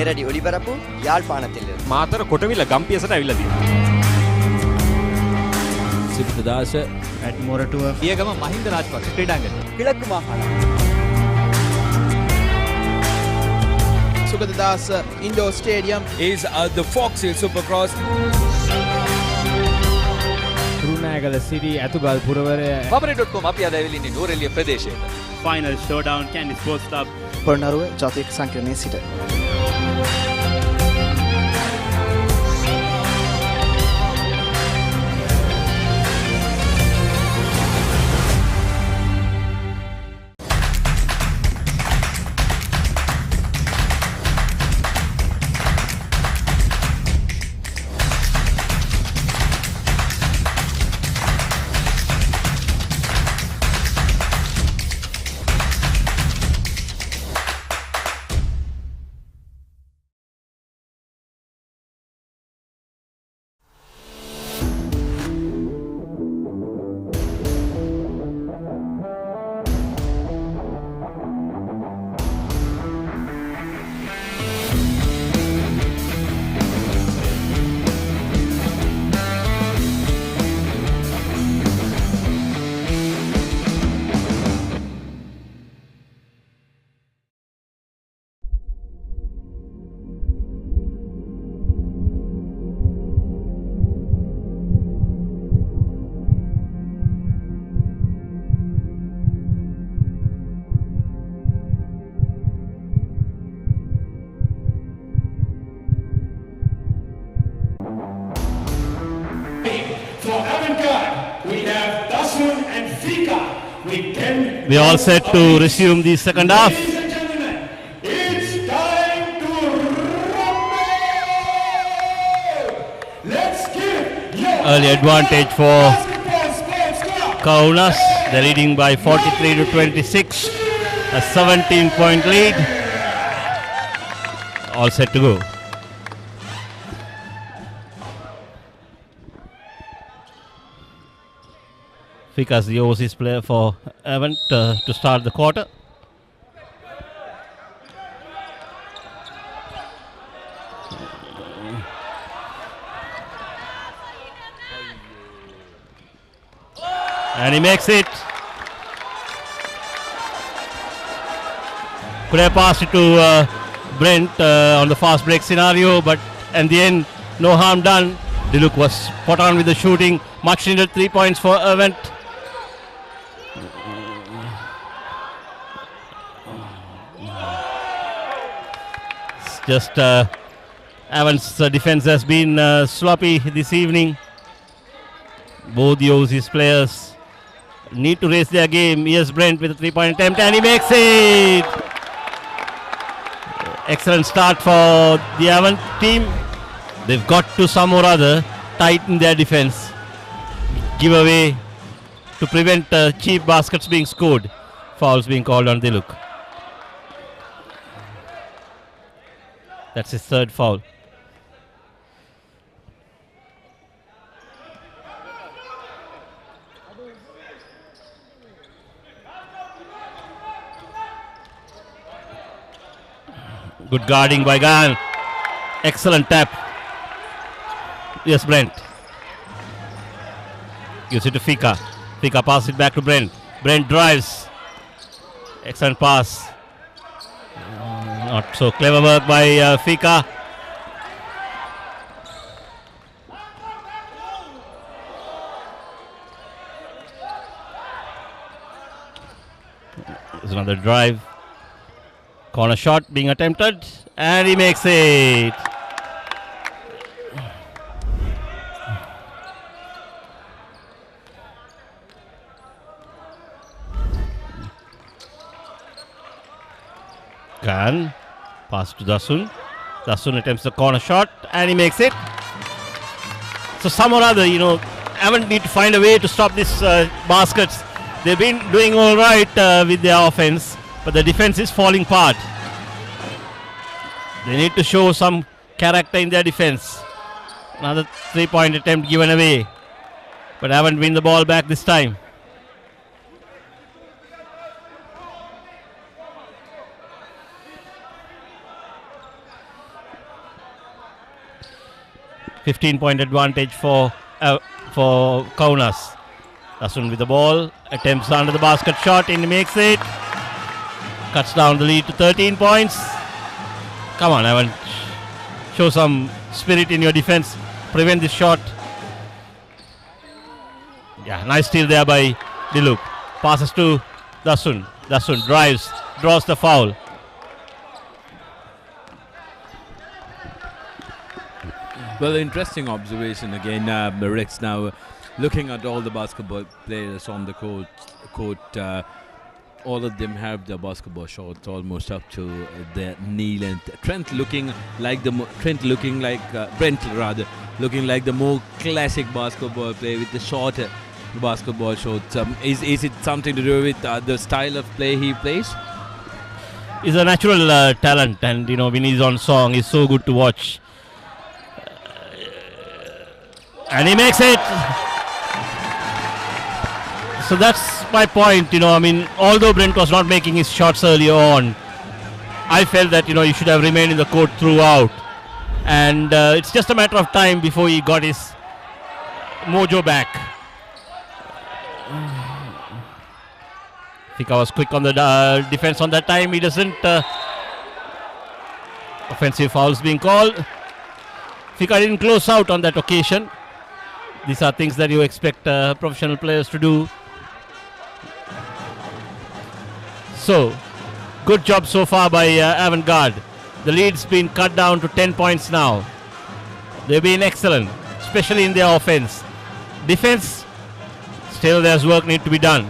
நேரடி ஒளிபரப்பு யாழ்ப்பாணத்திலிருந்து. මාතර කොටවිල ගම්පියසට ඇවිල්ලා තියෙනවා. Sugathadasa at Moratuwa පියගම Mahinda Rajapaksa ක්‍රීඩාංගණය. கிழக்கு மாகாணம். Sugathadasa Indoor Stadium is the Fox Hill Supercross. Kurunegala සිටි ඇතුගල් පුරවරය Pabare.com අපි අද ඇවිල්ලා ඉන්නේ නුවරඑළිය ප්‍රදේශයට. Final showdown Kandy sports club Polonnaruwa ජාතික සංකීර්ණයේ සිට For Avant, we have Dasun and Fika. We are all set to resume the second half. Ladies and gentlemen, it's time to rumble! Let's give your Early advantage for Basketball Sports Club Kaunas. They're leading by 43 to 26. A 17-point lead. All set to go. Fikas, the overseas player for Avant, to start the quarter. And he makes it. Could have passed it to Brent on the fast break scenario, but in the end, no harm done. Diluk was spot on with the shooting. Much needed 3 points for Avant. Just Avant's defense has been sloppy this evening. Both the overseas players need to raise their game. Here's Brent with a 3-point attempt and he makes it. Excellent start for the Avant team. They've got to some or other tighten their defense. Give away to prevent cheap baskets being scored. Fouls being called on Diluk. That's his third foul. Good guarding by Gan. Excellent tap. Yes, Brent. Gives it to Fika. Fika passes it back to Brent. Brent drives. Excellent pass. Not so clever work by Fika. There's another drive. Corner shot being attempted. And he makes it. Khan pass to Dasun. Dasun attempts the corner shot and he makes it. So some or other, Avant need to find a way to stop these baskets. They've been doing all right with their offense, but the defense is falling apart. They need to show some character in their defense. Another 3-point attempt given away, but Avant win the ball back this time. .15 advantage for Kaunas. Dasun with the ball, attempts under the basket shot and he makes it. Cuts down the lead to 13 points. Come on, Avant. Show some spirit in your defense. Prevent this shot. Yeah, nice steal there by Diluk. Passes to Dasun. Dasun drives, draws the foul. Well, interesting observation again. Rex now looking at all the basketball players on the court. All of them have the basketball shots almost up to their knee length. Brent looking like the more classic basketball player with the shorter basketball shots. Is it something to do with the style of play he plays? He's a natural talent, and when he's on song, he's so good to watch. And he makes it. So that's my point, although Brent was not making his shots earlier on, I felt that, he should have remained in the court throughout. And it's just a matter of time before he got his mojo back. Fika was quick on the defense on that time. He doesn't. Offensive fouls being called. Fika didn't close out on that occasion. These are things that you expect professional players to do. So, good job so far by Avant-Garde. The lead's been cut down to 10 points now. They've been excellent, especially in their offense. Defense, still there's work need to be done.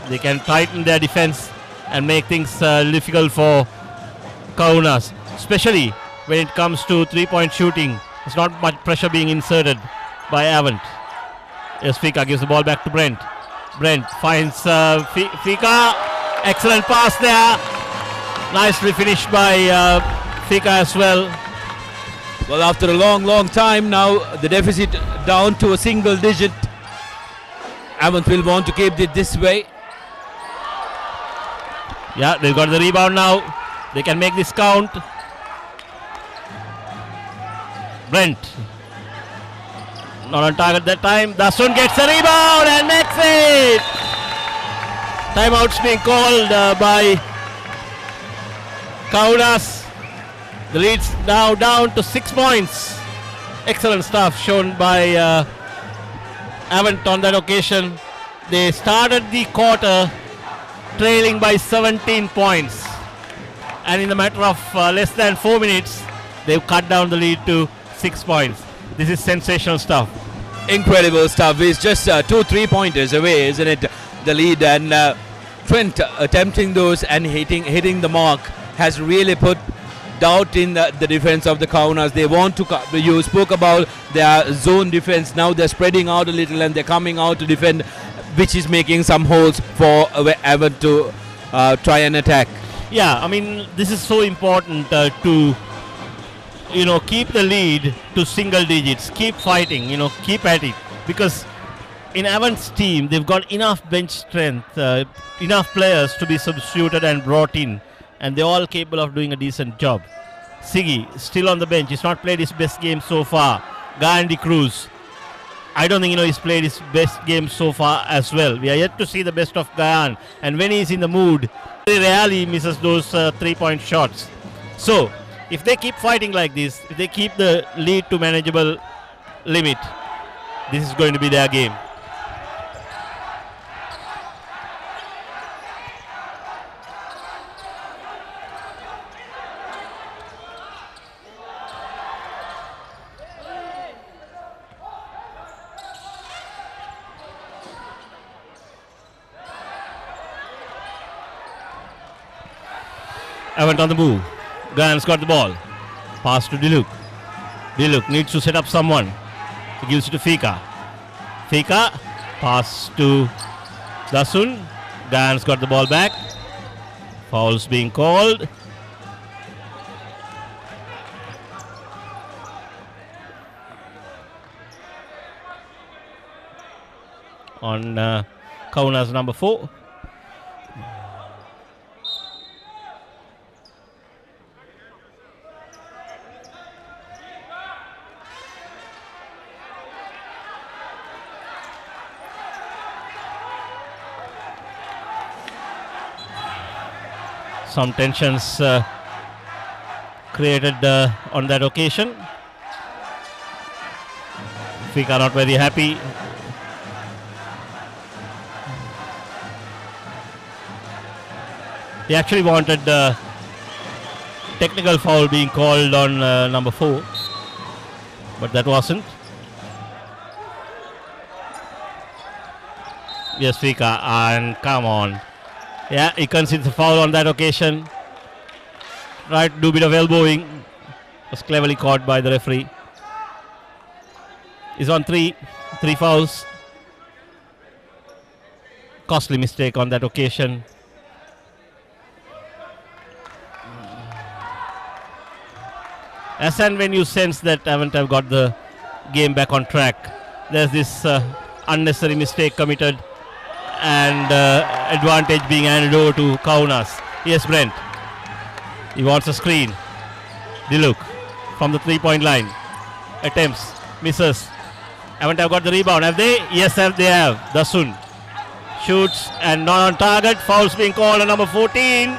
They can tighten their defense and make things difficult for Kaunas, especially when it comes to 3-point shooting. There's not much pressure being inserted by Avant. Yes, Fika gives the ball back to Brent. Brent finds Fika. Excellent pass there. Nicely finished by Fika as well. Well, after a long time now, the deficit down to a single digit. Avant will want to keep it this way. Yeah, they've got the rebound now. They can make this count. Brent. Not on target that time. Dasun gets a rebound and makes it. Timeouts being called by Kaunas. The lead's now down to 6 points. Excellent stuff shown by Avant on that occasion. They started the quarter trailing by 17 points. And in a matter of less than 4 minutes, they've cut down the lead to 6 points. This is sensational stuff. Incredible stuff. It's just 2 3-pointers away, isn't it? The lead, and Trent attempting those and hitting the mark has really put doubt in the defense of the Kaunas. They want to. You spoke about their zone defense. Now they're spreading out a little and they're coming out to defend. which is making some holes for Avant to try and attack. Yeah, I mean, this is so important to, keep the lead to single digits, keep fighting, keep at it. Because in Avant's team, they've got enough bench strength, enough players to be substituted and brought in, and they're all capable of doing a decent job. Siggy, still on the bench. He's not played his best game so far. Gandhi Cruz, I don't think he's played his best game so far as well. We are yet to see the best of Gayan, and when he's in the mood, he rarely misses those 3-point shots. So, if they keep fighting like this, if they keep the lead to manageable limit, this is going to be their game. Avant on the move. Gayan's got the ball. Pass to Diluk. Diluk needs to set up someone. He gives it to Fika. Fika. Pass to Dasun. Gayan's got the ball back. Foul's being called. On Kaunas number 4. Some tensions created on that occasion. Fika not very happy. He actually wanted technical foul being called on number 4, but that wasn't. Yes, Fika, and come on. Yeah, he concedes a foul on that occasion. Tried to do a bit of elbowing. Was cleverly caught by the referee. He's on 3 fouls. Costly mistake on that occasion. As and when you sense that Avant have got the game back on track, there's this unnecessary mistake committed and advantage being handed over to Kaunas. Yes, Brent. He wants a screen. Diluk from the 3-point line. Attempts. Misses. Haven't have got the rebound, have they? Yes, they have. Dasun shoots and not on target. Fouls being called on number 14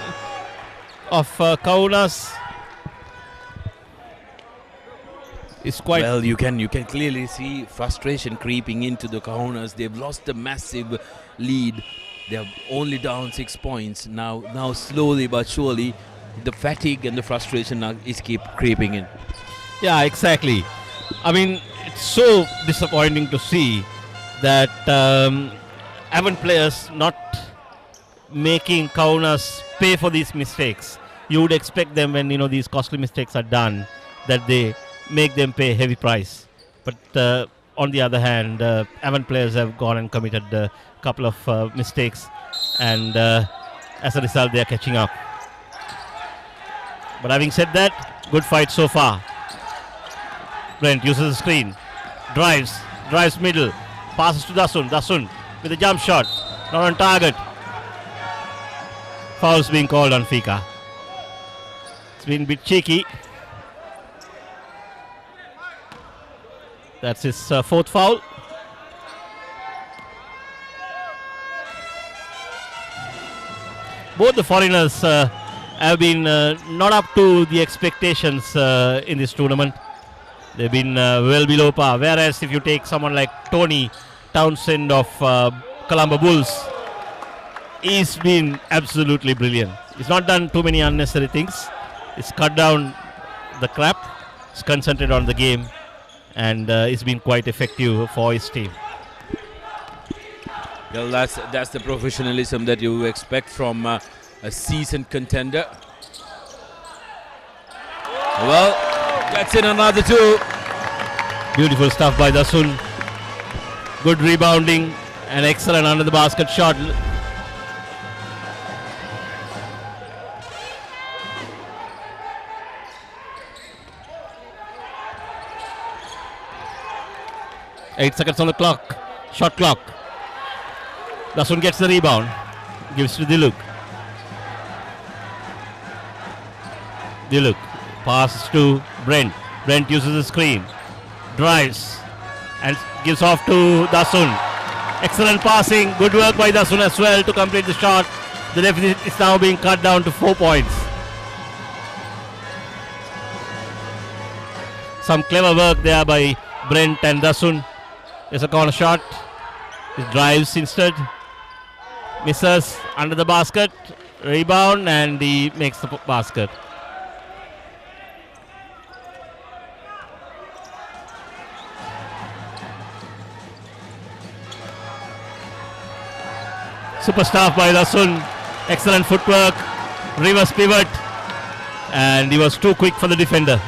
of Kaunas. It's quite well. You can clearly see frustration creeping into the Kaunas. They've lost a massive lead. They're only down 6 points now. Slowly but surely, the fatigue and the frustration is keep creeping in. Yeah, exactly. I mean, it's so disappointing to see that Avant players not making Kaunas pay for these mistakes. You would expect them when these costly mistakes are done that they make them pay a heavy price. But on the other hand, Avant players have gone and committed a couple of mistakes, and as a result, they are catching up. But having said that, good fight so far. Brent uses the screen, drives middle, passes to Dasun with a jump shot, not on target. Foul's being called on Fika. It's been a bit cheeky. That's his 4th foul. Both the foreigners have been not up to the expectations in this tournament. They've been well below par. Whereas if you take someone like Tony Townsend of Colombo Bulls, he's been absolutely brilliant. He's not done too many unnecessary things. He's cut down the crap. He's concentrated on the game, and it's been quite effective for his team. Well, that's the professionalism that you expect from a seasoned contender. Well, that's in another 2. Beautiful stuff by Dasun. Good rebounding An excellent under the basket shot. Eight seconds on the clock. Shot clock. Dasun gets the rebound. Gives to Diluk. Diluk passes to Brent. Brent uses the screen. Drives and gives off to Dasun. Excellent passing. Good work by Dasun as well to complete the shot. The deficit is now being cut down to 4 points. Some clever work there by Brent and Dasun. There's a corner shot. He drives instead. Misses under the basket. Rebound and he makes the basket. Super stuff by Dasun. Excellent footwork. Reverse pivot. And he was too quick for the defender.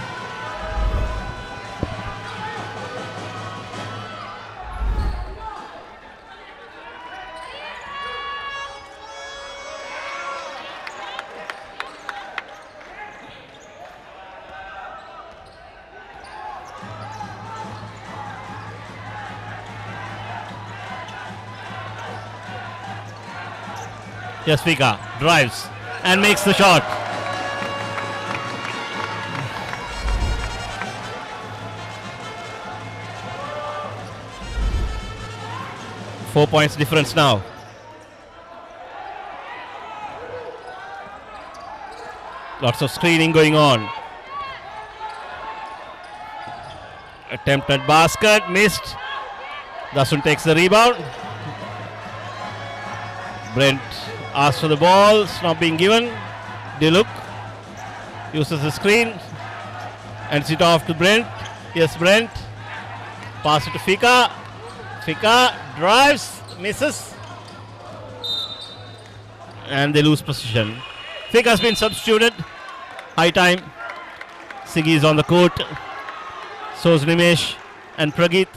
Jasvika drives and makes the shot. Four points difference now. Lots of screening going on. Attempted basket, missed. Dasun takes the rebound. Brent asks for the ball, it's not being given. Diluk uses the screen and it off to Brent. Yes, Brent. Pass it to Fika. Fika drives, misses. And they lose position. Fika has been substituted. High time. Siggy is on the court. So is Nimesh and Pragit.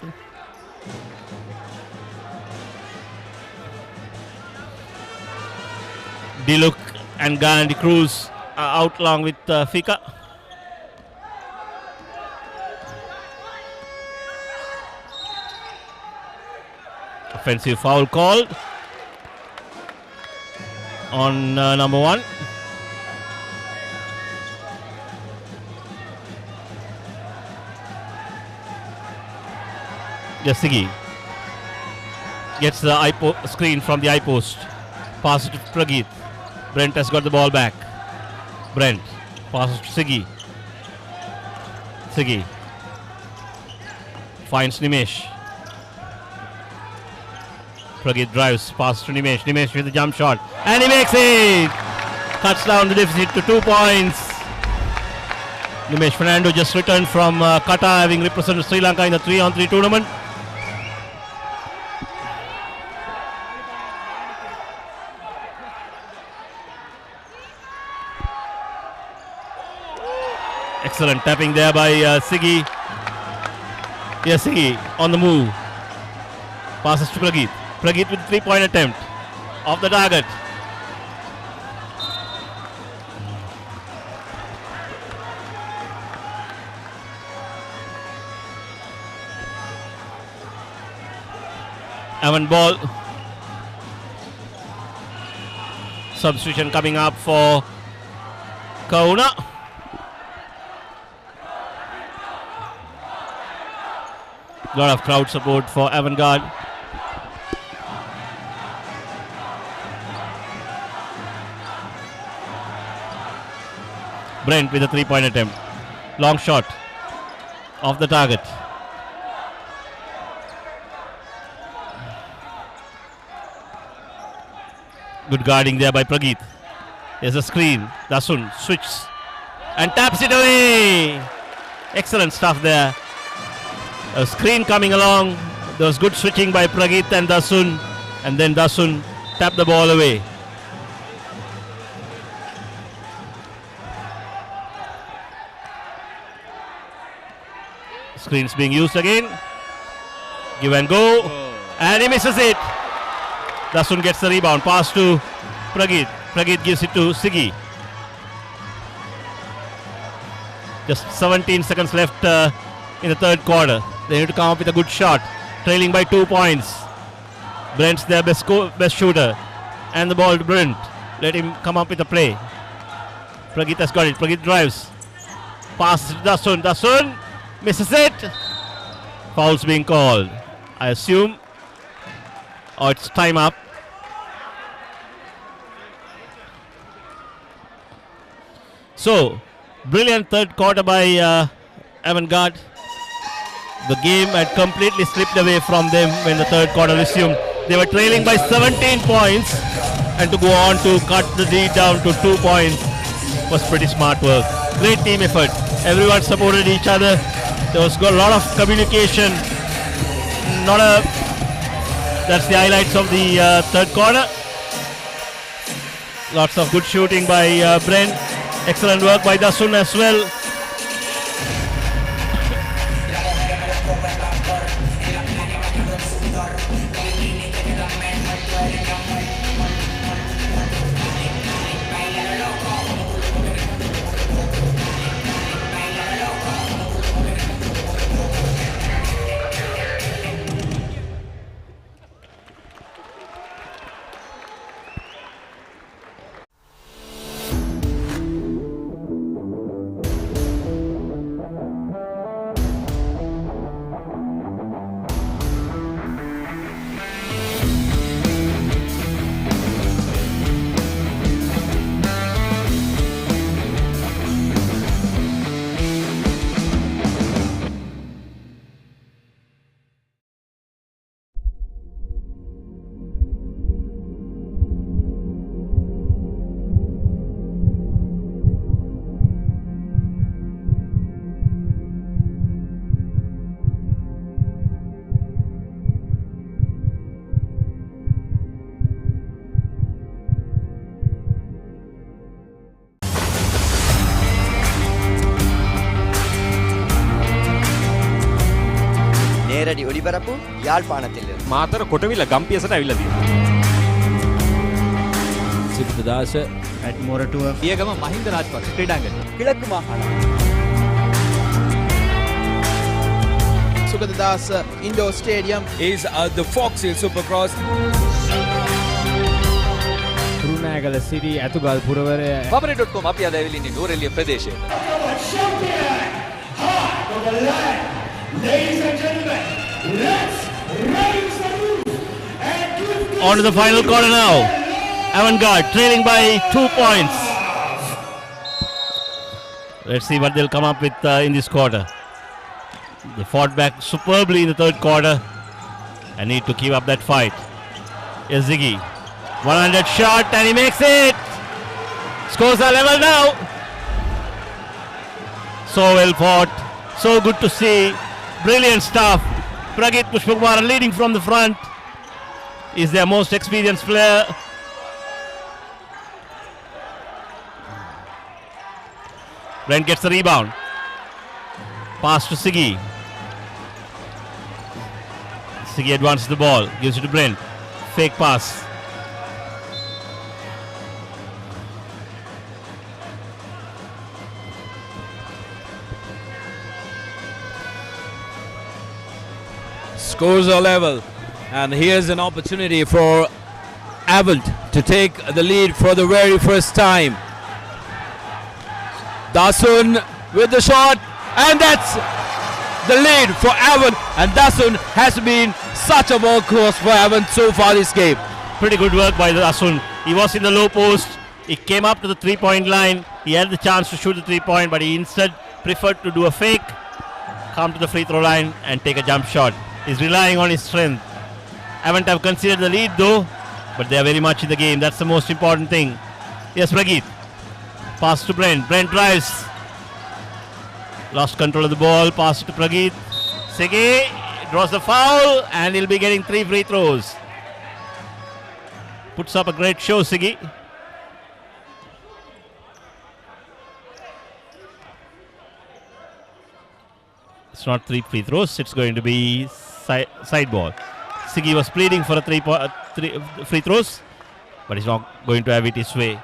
Diluk and Gandhi Cruz are out along with Fika. Offensive foul called on number 1. Jasigi gets the screen from the eye post. Pass it to Pragit. Brent has got the ball back. Brent passes to Siggy. Siggy finds Nimesh. Pragit drives, passes to Nimesh. Nimesh with the jump shot. And he makes it! Cuts down the deficit to 2 points. Nimesh Fernando just returned from Qatar, having represented Sri Lanka in the 3-on-3 tournament. Excellent tapping there by Siggy. Yes, Siggy on the move. Passes to Pragit. Pragit with 3-point attempt. Off the target. Avant ball. Substitution coming up for Kaunas. Lot of crowd support for Avantgarde. Brent with a 3-point attempt. Long shot. Off the target. Good guarding there by Pragit. There's a screen. Dasun switches and taps it away. Excellent stuff there. A screen coming along. There was good switching by Pragit and Dasun. And then Dasun tapped the ball away. Screens being used again. Give and go. And he misses it. Dasun gets the rebound. Pass to Pragit. Pragit gives it to Sigi. Just 17 seconds left in the third quarter. They need to come up with a good shot. Trailing by 2 points. Brent's their best shooter. And the ball to Brent. Let him come up with a play. Pragit has got it. Pragit drives. Passes to Dasun. Dasun misses it. Foul's being called, I assume. Oh, it's time up. So, brilliant third quarter by Avantgarde. The game had completely slipped away from them when the third quarter resumed. They were trailing by 17 points, and to go on to cut the lead down to 2 points was pretty smart work. Great team effort. Everyone supported each other. There was a lot of communication. That's the highlights of the third quarter. Lots of good shooting by Brent. Excellent work by Dasun as well. நேரடி ஒளிபரப்பு யாழ்ப்பாணத்திலிருந்து. මාතර කොටවිල ගම්පියසට ඇවිල්ලා තියෙනවා. Sugathadasa at Moratua පියගම Mahinda Rajapaksa ක්‍රීඩාංගණය. கிழக்கு மாகாணம். Sugathadasa Indoor Stadium is the Fox Hill Supercross. රුණෑගල Siri ඇතුගල් පුරවරය Pabare.com අපි අද ඇවිල්ලා ඉන්නේ නූරෙලිය ප්‍රදේශයේ. Ladies and gentlemen, let's raise the roof and give On to the final quarter now. Avantgarde trailing by 2 points. Let's see what they'll come up with in this quarter. They fought back superbly in the third quarter and need to keep up that fight. Here's Ziggy. 100 shot and he makes it. Scores are level now. So well fought. So good to see. Brilliant stuff. Pragit Pushpakumar leading from the front. Is their most experienced player. Brent gets the rebound. Pass to Sigi. Sigi advances the ball. Gives it to Brent. Fake pass. scores are level, and here's an opportunity for Avant to take the lead for the very first time. Dasun with the shot, and that's the lead for Avant, and Dasun has been such a workhorse for Avant so far this game. Pretty good work by Dasun. He was in the low post. He came up to the three-point line. He had the chance to shoot the three-point, but he instead preferred to do a fake, come to the free throw line and take a jump shot. He's relying on his strength. Avant have conceded the lead though, but they are very much in the game. That's the most important thing. Yes, Pragit. Pass to Brent. Brent drives. Lost control of the ball. Pass to Pragit. Segi draws the foul and he'll be getting 3 free throws. Puts up a great show, Sigi. It's not 3 free throws. It's going to be side ball. Sigi was pleading for a three free throws, but he's not going to have it his way.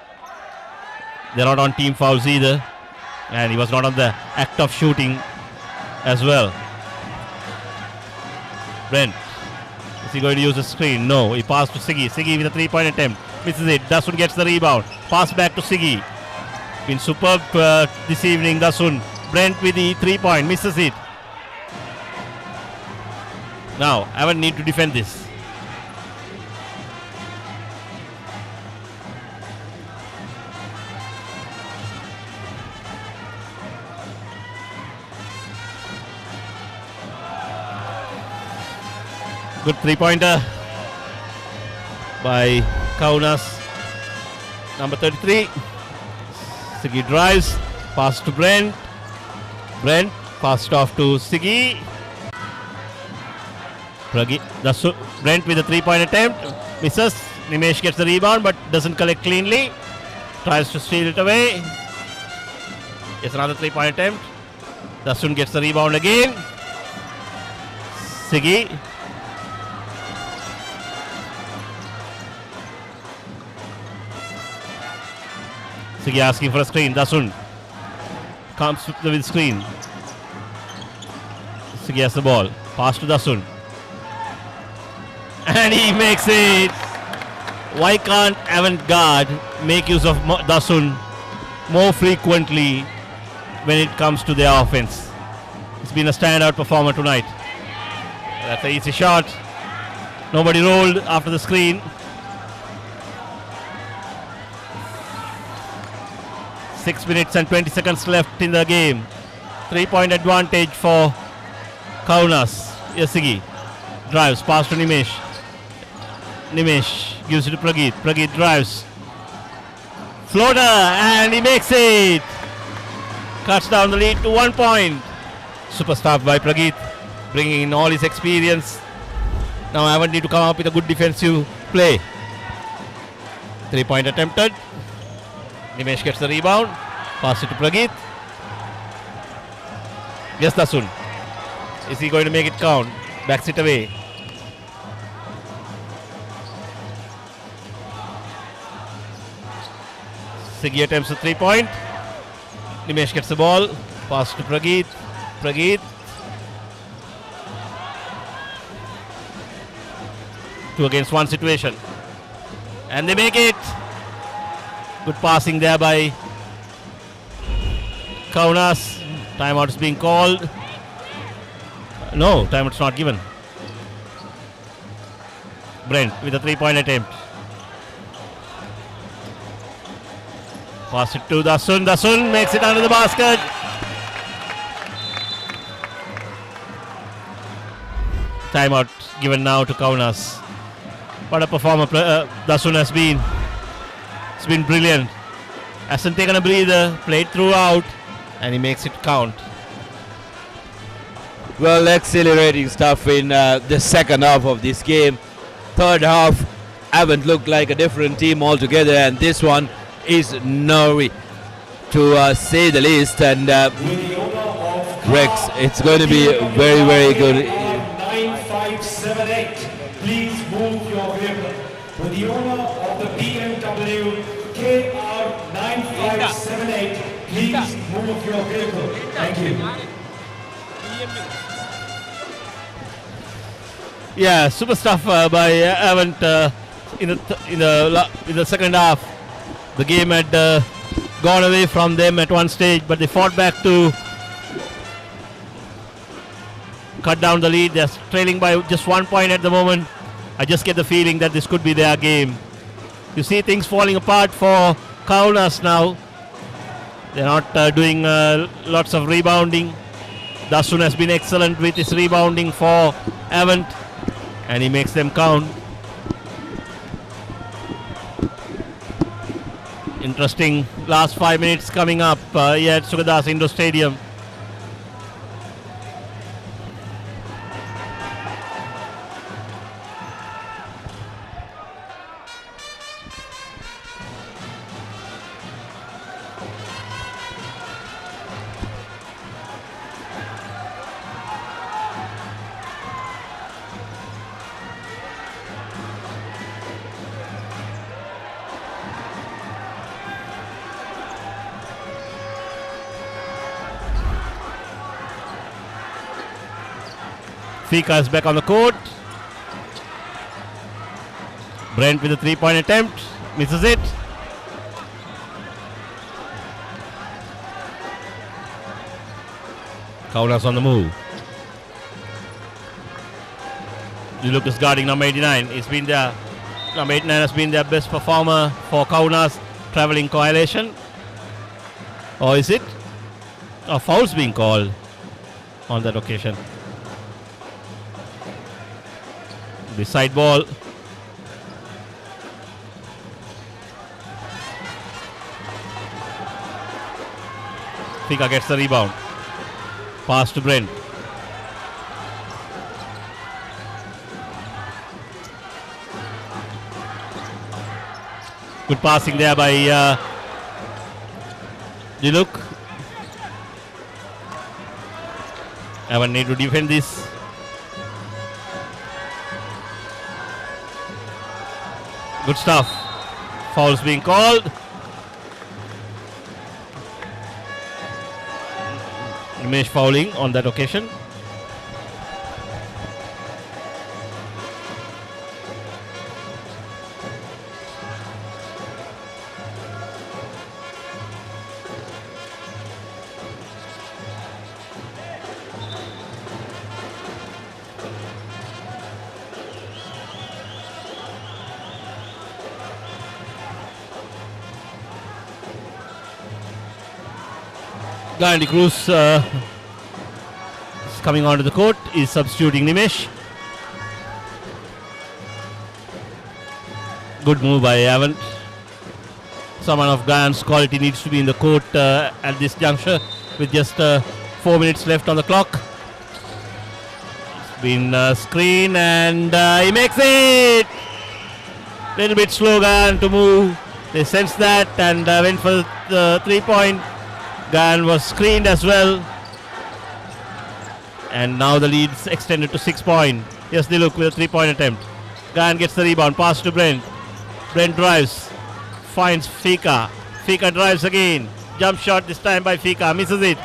They're not on team fouls either, and he was not on the act of shooting as well. Brent, is he going to use the screen? No, he passed to Sigi. Sigi with a 3-point attempt, misses it. Dasun gets the rebound, pass back to Sigi. Been superb this evening, Dasun. Brent with the 3-point, misses it. Now, Avant need to defend this. Good 3-pointer by Kaunas, number 33. Sigi drives, pass to Brent. Brent passed off to Sigi. Brent with a 3-point attempt, misses. Nimesh gets the rebound but doesn't collect cleanly. Tries to steal it away. It's another 3-point attempt. Dasun gets the rebound again. Sigi. Sigi asking for a screen. Dasun comes with screen. Sigi has the ball. Pass to Dasun. And he makes it. Why can't Avant guard make use of Dasun more frequently when it comes to their offense? It's been a standout performer tonight. That's an easy shot. Nobody rolled after the screen. 6 minutes and 20 seconds left in the game. 3-point advantage for Kaunas. Sigi drives, pass to Nimesh. Nimesh gives it to Prageet. Prageet drives. Floater, and he makes it. Cuts down the lead to 1 point. Super stuff by Prageet, bringing in all his experience. Now Avant need to come up with a good defensive play. 3-point attempted. Nimesh gets the rebound. Pass it to Prageet. Yes, Dasun. Is he going to make it count? Backs it away. Sigi attempts a 3-point. Nimesh gets the ball. Pass to Prageet. Prageet. 2 against 1 situation. And they make it. Good passing there by Kaunas. Timeout is being called. No, timeout's not given. Brent with a 3-point attempt. Pass it to Dasun. Dasun makes it under the basket. Timeout given now to Kaunas. What a performer Dasun has been. It's been brilliant. Hasn't taken a breather, played throughout, and he makes it count. Well, exhilarating stuff in the second half of this game. Third half, Avant looked like a different team altogether, and this one is Norway, to say the least. And Rex, it's going to be very, very good. 9578, please move your vehicle. With the owner of the BMW KR9578, please move your vehicle. Thank you. Yeah, super stuff by Avant in the second half. The game had gone away from them at one stage, but they fought back to cut down the lead. They're trailing by just 1 point at the moment. I just get the feeling that this could be their game. You see things falling apart for Kaunas now. They're not doing lots of rebounding. Dasun has been excellent with his rebounding for Avant, and he makes them count. Interesting last 5 minutes coming up here at Sugathadasa Indoor Stadium. Fika is back on the court. Brent with a 3-point attempt. Misses it. Kaunas on the move. Look is guarding number 89. He's been there. Number 89 has been their best performer for Kaunas traveling coalition. Or is it? A foul's being called on that occasion. The side ball. Fika gets the rebound. Pass to Brent. Good passing there by Diluk. Avant need to defend this. Good stuff. Fouls being called. Nimesh fouling on that occasion. Gandhi Cruz is coming onto the court, is substituting Nimesh. Good move by Avant. Someone of Gandhi's quality needs to be in the court at this juncture with just 4 minutes left on the clock. It's been screen and he makes it! Little bit slow Gandhi to move. They sensed that and went for the 3-point. Gandhi was screened as well. And now the lead's extended to 6 points. Yes, they look with a 3-point attempt. Gandhi gets the rebound. Pass to Brent. Brent drives. Finds Fika. Fika drives again. Jump shot this time by Fika. Misses it.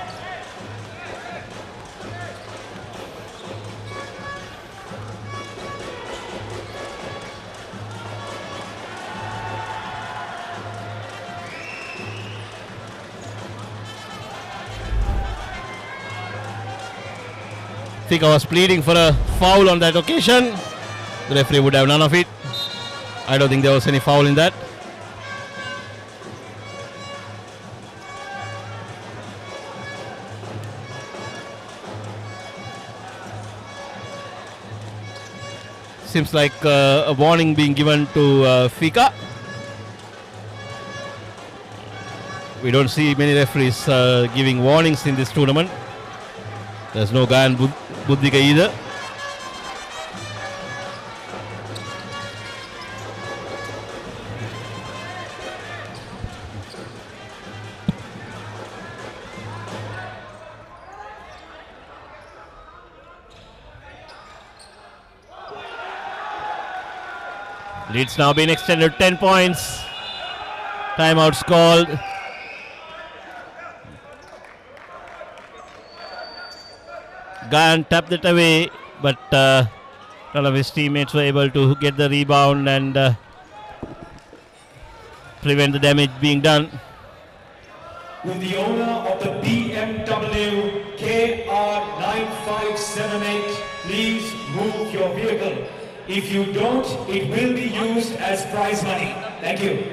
Fika was pleading for a foul on that occasion. The referee would have none of it. I don't think there was any foul in that. Seems like a warning being given to Fika. We don't see many referees giving warnings in this tournament. There's no Gayan Buddhika either. Lead's now been extended 10 points. Timeout's called. Gayan tapped it away, but none of his teammates were able to get the rebound and prevent the damage being done. With the owner of the BMW KR9578, please move your vehicle. If you don't, it will be used as prize money. Thank you.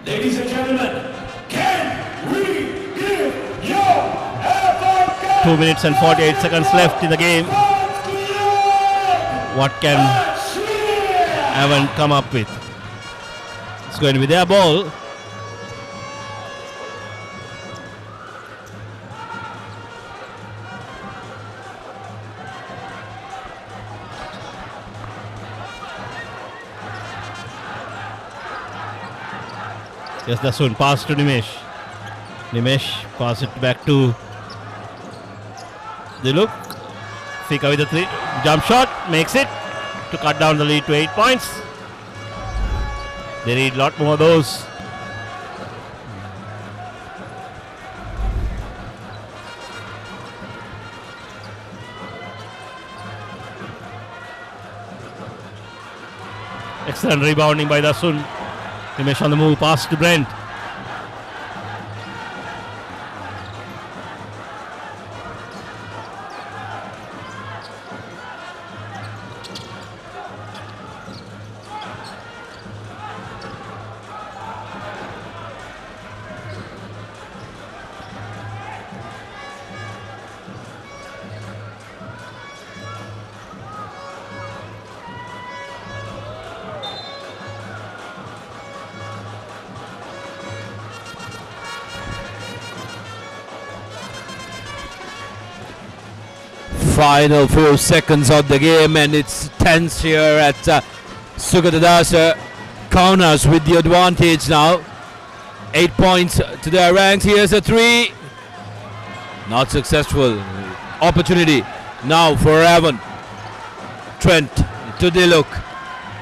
Ladies and gentlemen, can we give your Avant Cup 2 minutes and 48 seconds left in the game. What can Avant come up with. It's going to be their ball. Yes, Dasun pass to Nimesh. Nimesh pass it back to the look. Fika with the 3 jump shot, makes it to cut down the lead to 8 points. They need a lot more of those. Excellent rebounding by Dasun. Nimesh on the move, pass to Brent. Final few seconds of the game, and it's tense here at Sugathadasa. Kaunas with the advantage now. 8 points to their ranks. Here's a 3. Not successful. Opportunity now for Avant. Trent to Diluk.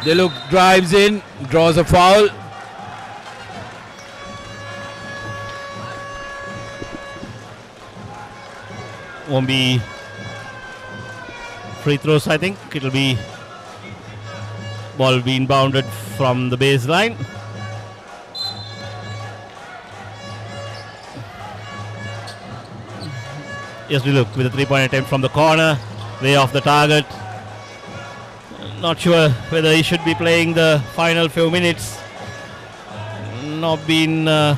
Diluk drives in, draws a foul. Won't be free throws, I think. It'll be ball being bounded from the baseline. Yes, we look with a 3-point attempt from the corner, way off the target. Not sure whether he should be playing the final few minutes. Not been at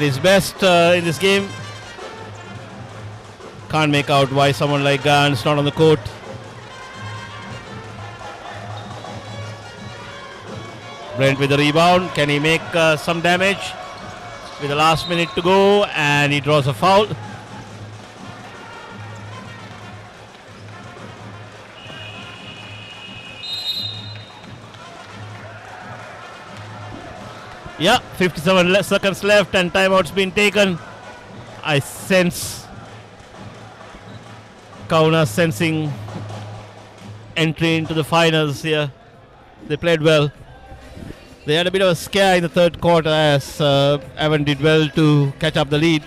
his best in this game. Can't make out why someone like Gans not on the court. Brent with the rebound. Can he make some damage? With the last minute to go, and he draws a foul. Yeah, 57 seconds left and timeout's been taken. I sense Kaunas sensing entry into the finals here. They played well. They had a bit of a scare in the third quarter as Avant did well to catch up the lead.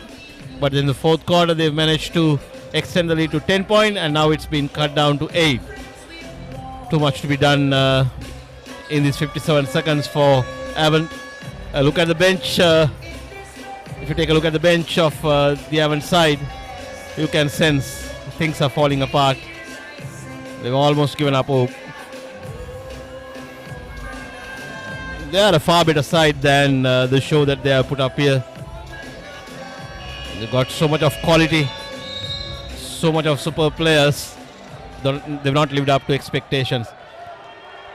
But in the fourth quarter, they've managed to extend the lead to 10 points, and now it's been cut down to 8. Too much to be done in these 57 seconds for Avant. Look at the bench. If you take a look at the bench of the Avant side, you can sense things are falling apart. They've almost given up hope. They are a far better side than the show that they have put up here. They've got so much of quality, so much of super players. They've not lived up to expectations.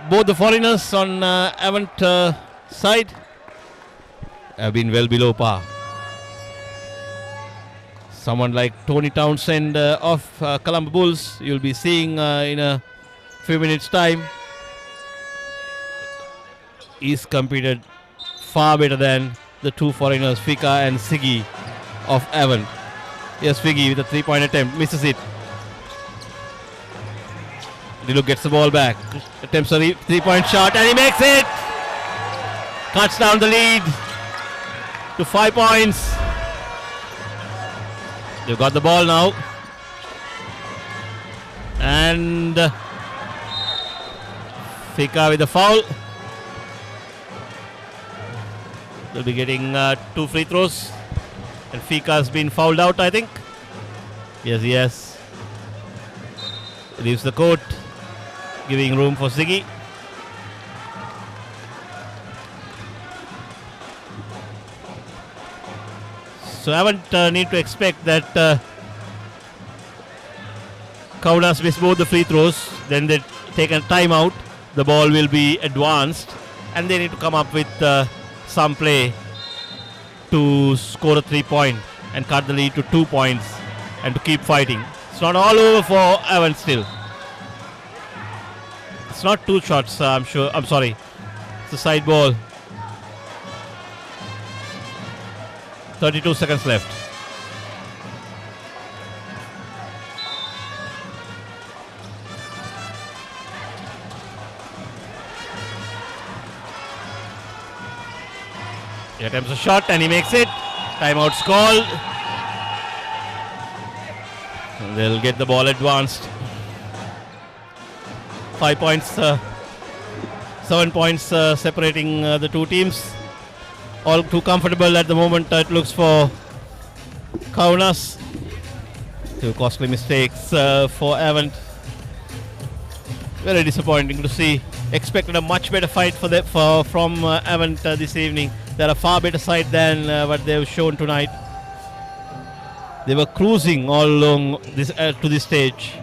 Both the foreigners on Avant side have been well below par. Someone like Tony Townsend of Colombo Bulls, you'll be seeing in a few minutes' time. He's competed far better than the two foreigners, Fika and Siggy of Avant. Yes, Figgy with a 3-point attempt, misses it. Diluk gets the ball back, attempts a 3-point shot, and he makes it! Cuts down the lead to 5 points. They've got the ball now. And Fika with the foul. They'll be getting 2 free throws. And Fika has been fouled out, I think. Yes, he has. Leaves the court, giving room for Siggy. So I haven't need to expect that Kaunas miss both the free throws, then they take a timeout. The ball will be advanced, and they need to come up with some play to score a 3-point and cut the lead to 2 points and to keep fighting. It's not all over for Avant still. It's not 2 shots, I'm sure. I'm sorry. It's a side ball. 32 seconds left. He attempts a shot and he makes it. Timeout's called. They'll get the ball advanced. 5 points, 7 points separating the two teams. All too comfortable at the moment, it looks, for Kaunas. 2 costly mistakes for Avant. Very disappointing to see. Expected a much better fight from Avant this evening. They're a far better side than what they've shown tonight. They were cruising all along this to this stage.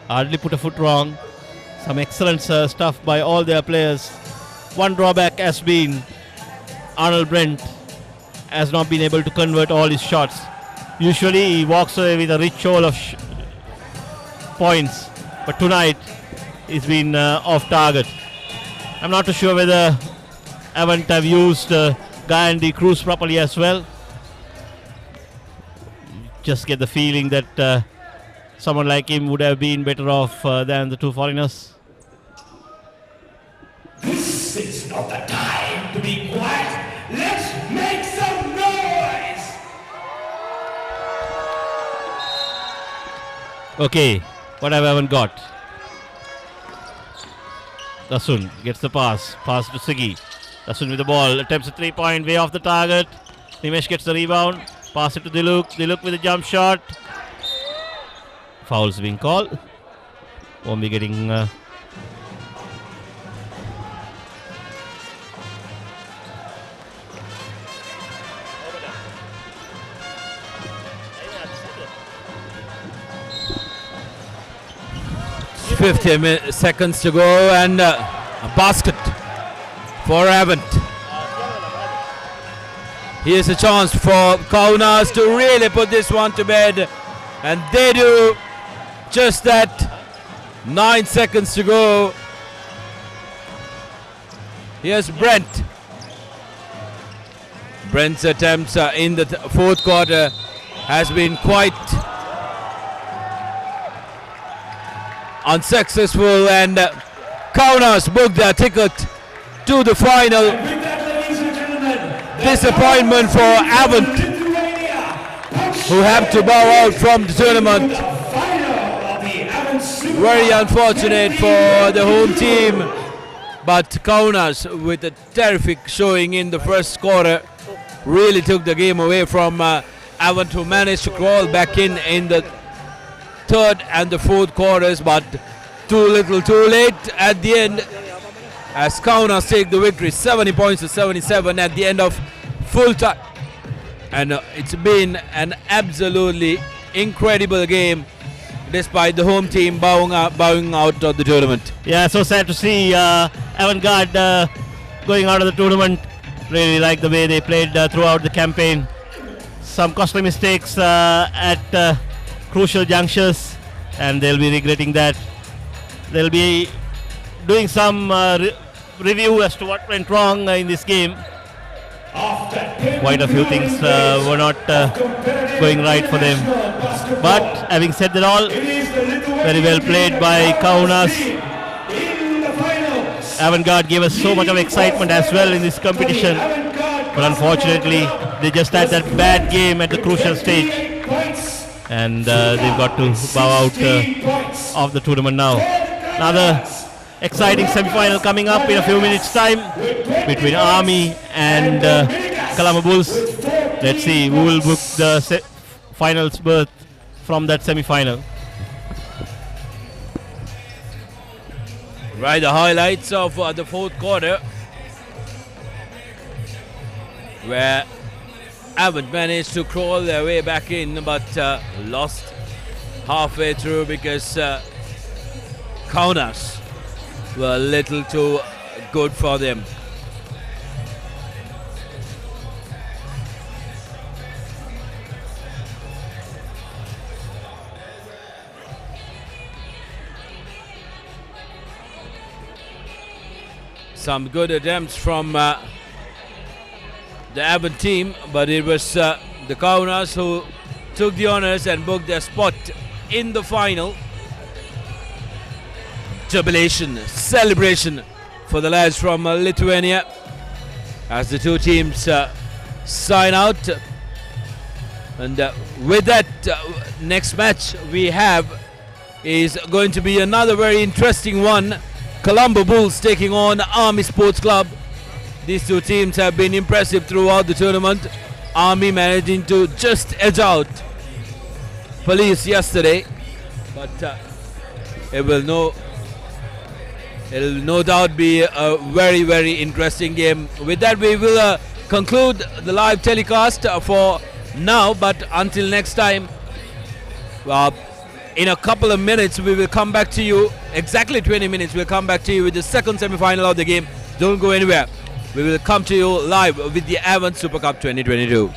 Hardly put a foot wrong. Some excellent stuff by all their players. One drawback has been Arnold Brent has not been able to convert all his shots. Usually he walks away with a rich haul of points, but tonight he's been off target. I'm not too sure whether Avant have used Gandhi Cruz properly as well. Just get the feeling that someone like him would have been better off than the two foreigners. This is not the time to be quiet. Let's make some noise. Okay, what have Avant got? Dasun gets the pass to Sigi. Dasun with the ball, attempts a 3-point, way off the target. Nimesh gets the rebound, pass it to Diluk with a jump shot. Fouls being called. Won't be getting... 50 seconds to go, and a basket for Avant. Here's a chance for Kaunas to really put this one to bed, and they do just that. 9 seconds to go. Here's Brent. Brent's attempts in the fourth quarter has been quite unsuccessful, and Kaunas booked their ticket to the final. Disappointment for Avant, who have to bow out from the tournament. Very unfortunate for the home team, but Kaunas, with a terrific showing in the first quarter, really took the game away from Avant, who managed to crawl back in the third and the fourth quarters, but too little too late at the end, as Kaunas take the victory 70 points to 77 at the end of full time. And it's been an absolutely incredible game, despite the home team bowing out of the tournament. Yeah, so sad to see Avant-Garde going out of the tournament. Really like the way they played throughout the campaign. Some costly mistakes at crucial junctures, and they'll be regretting that. They'll be doing some review as to what went wrong in this game. Quite a few things were not going right for them. But having said that all, very well played by Kaunas. Avant-Garde gave us so much of excitement as well in this competition. But unfortunately, they just had that bad game at the crucial stage. And they've got to bow out of the tournament now. Another exciting semi-final coming up in a few minutes' time between Army and Colombo Bulls. Let's see who will book the finals berth from that semi-final. Right, the highlights of the fourth quarter, where Avant managed to crawl their way back in, but lost halfway through because Kaunas were a little too good for them. Some good attempts from the Avant team, but it was the Kaunas who took the honors and booked their spot in the final. Jubilation, celebration for the lads from Lithuania as the two teams sign out. And with that, next match we have is going to be another very interesting one. Colombo Bulls taking on Army Sports Club. These two teams have been impressive throughout the tournament. Army managing to just edge out Police yesterday, but it'll no doubt be a very, very interesting game. With that, we will conclude the live telecast for now, but until next time, in a couple of minutes we will come back to you, exactly 20 minutes we'll come back to you with the second semi-final of the game. Don't go anywhere. We will come to you live with the Avant Super Cup 2022.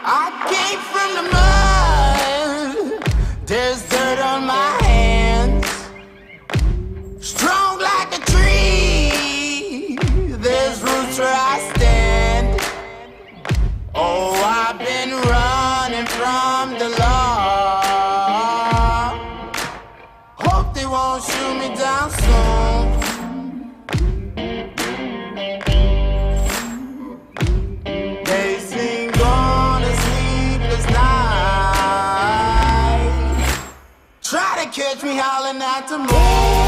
I came from the mud, there's dirt on my hands. Strong like a tree, there's roots where I stand. Oh, I've been running from the law. Hope they won't shoot me down soon. They sing on a sleepless night. Try to catch me howling at the moon.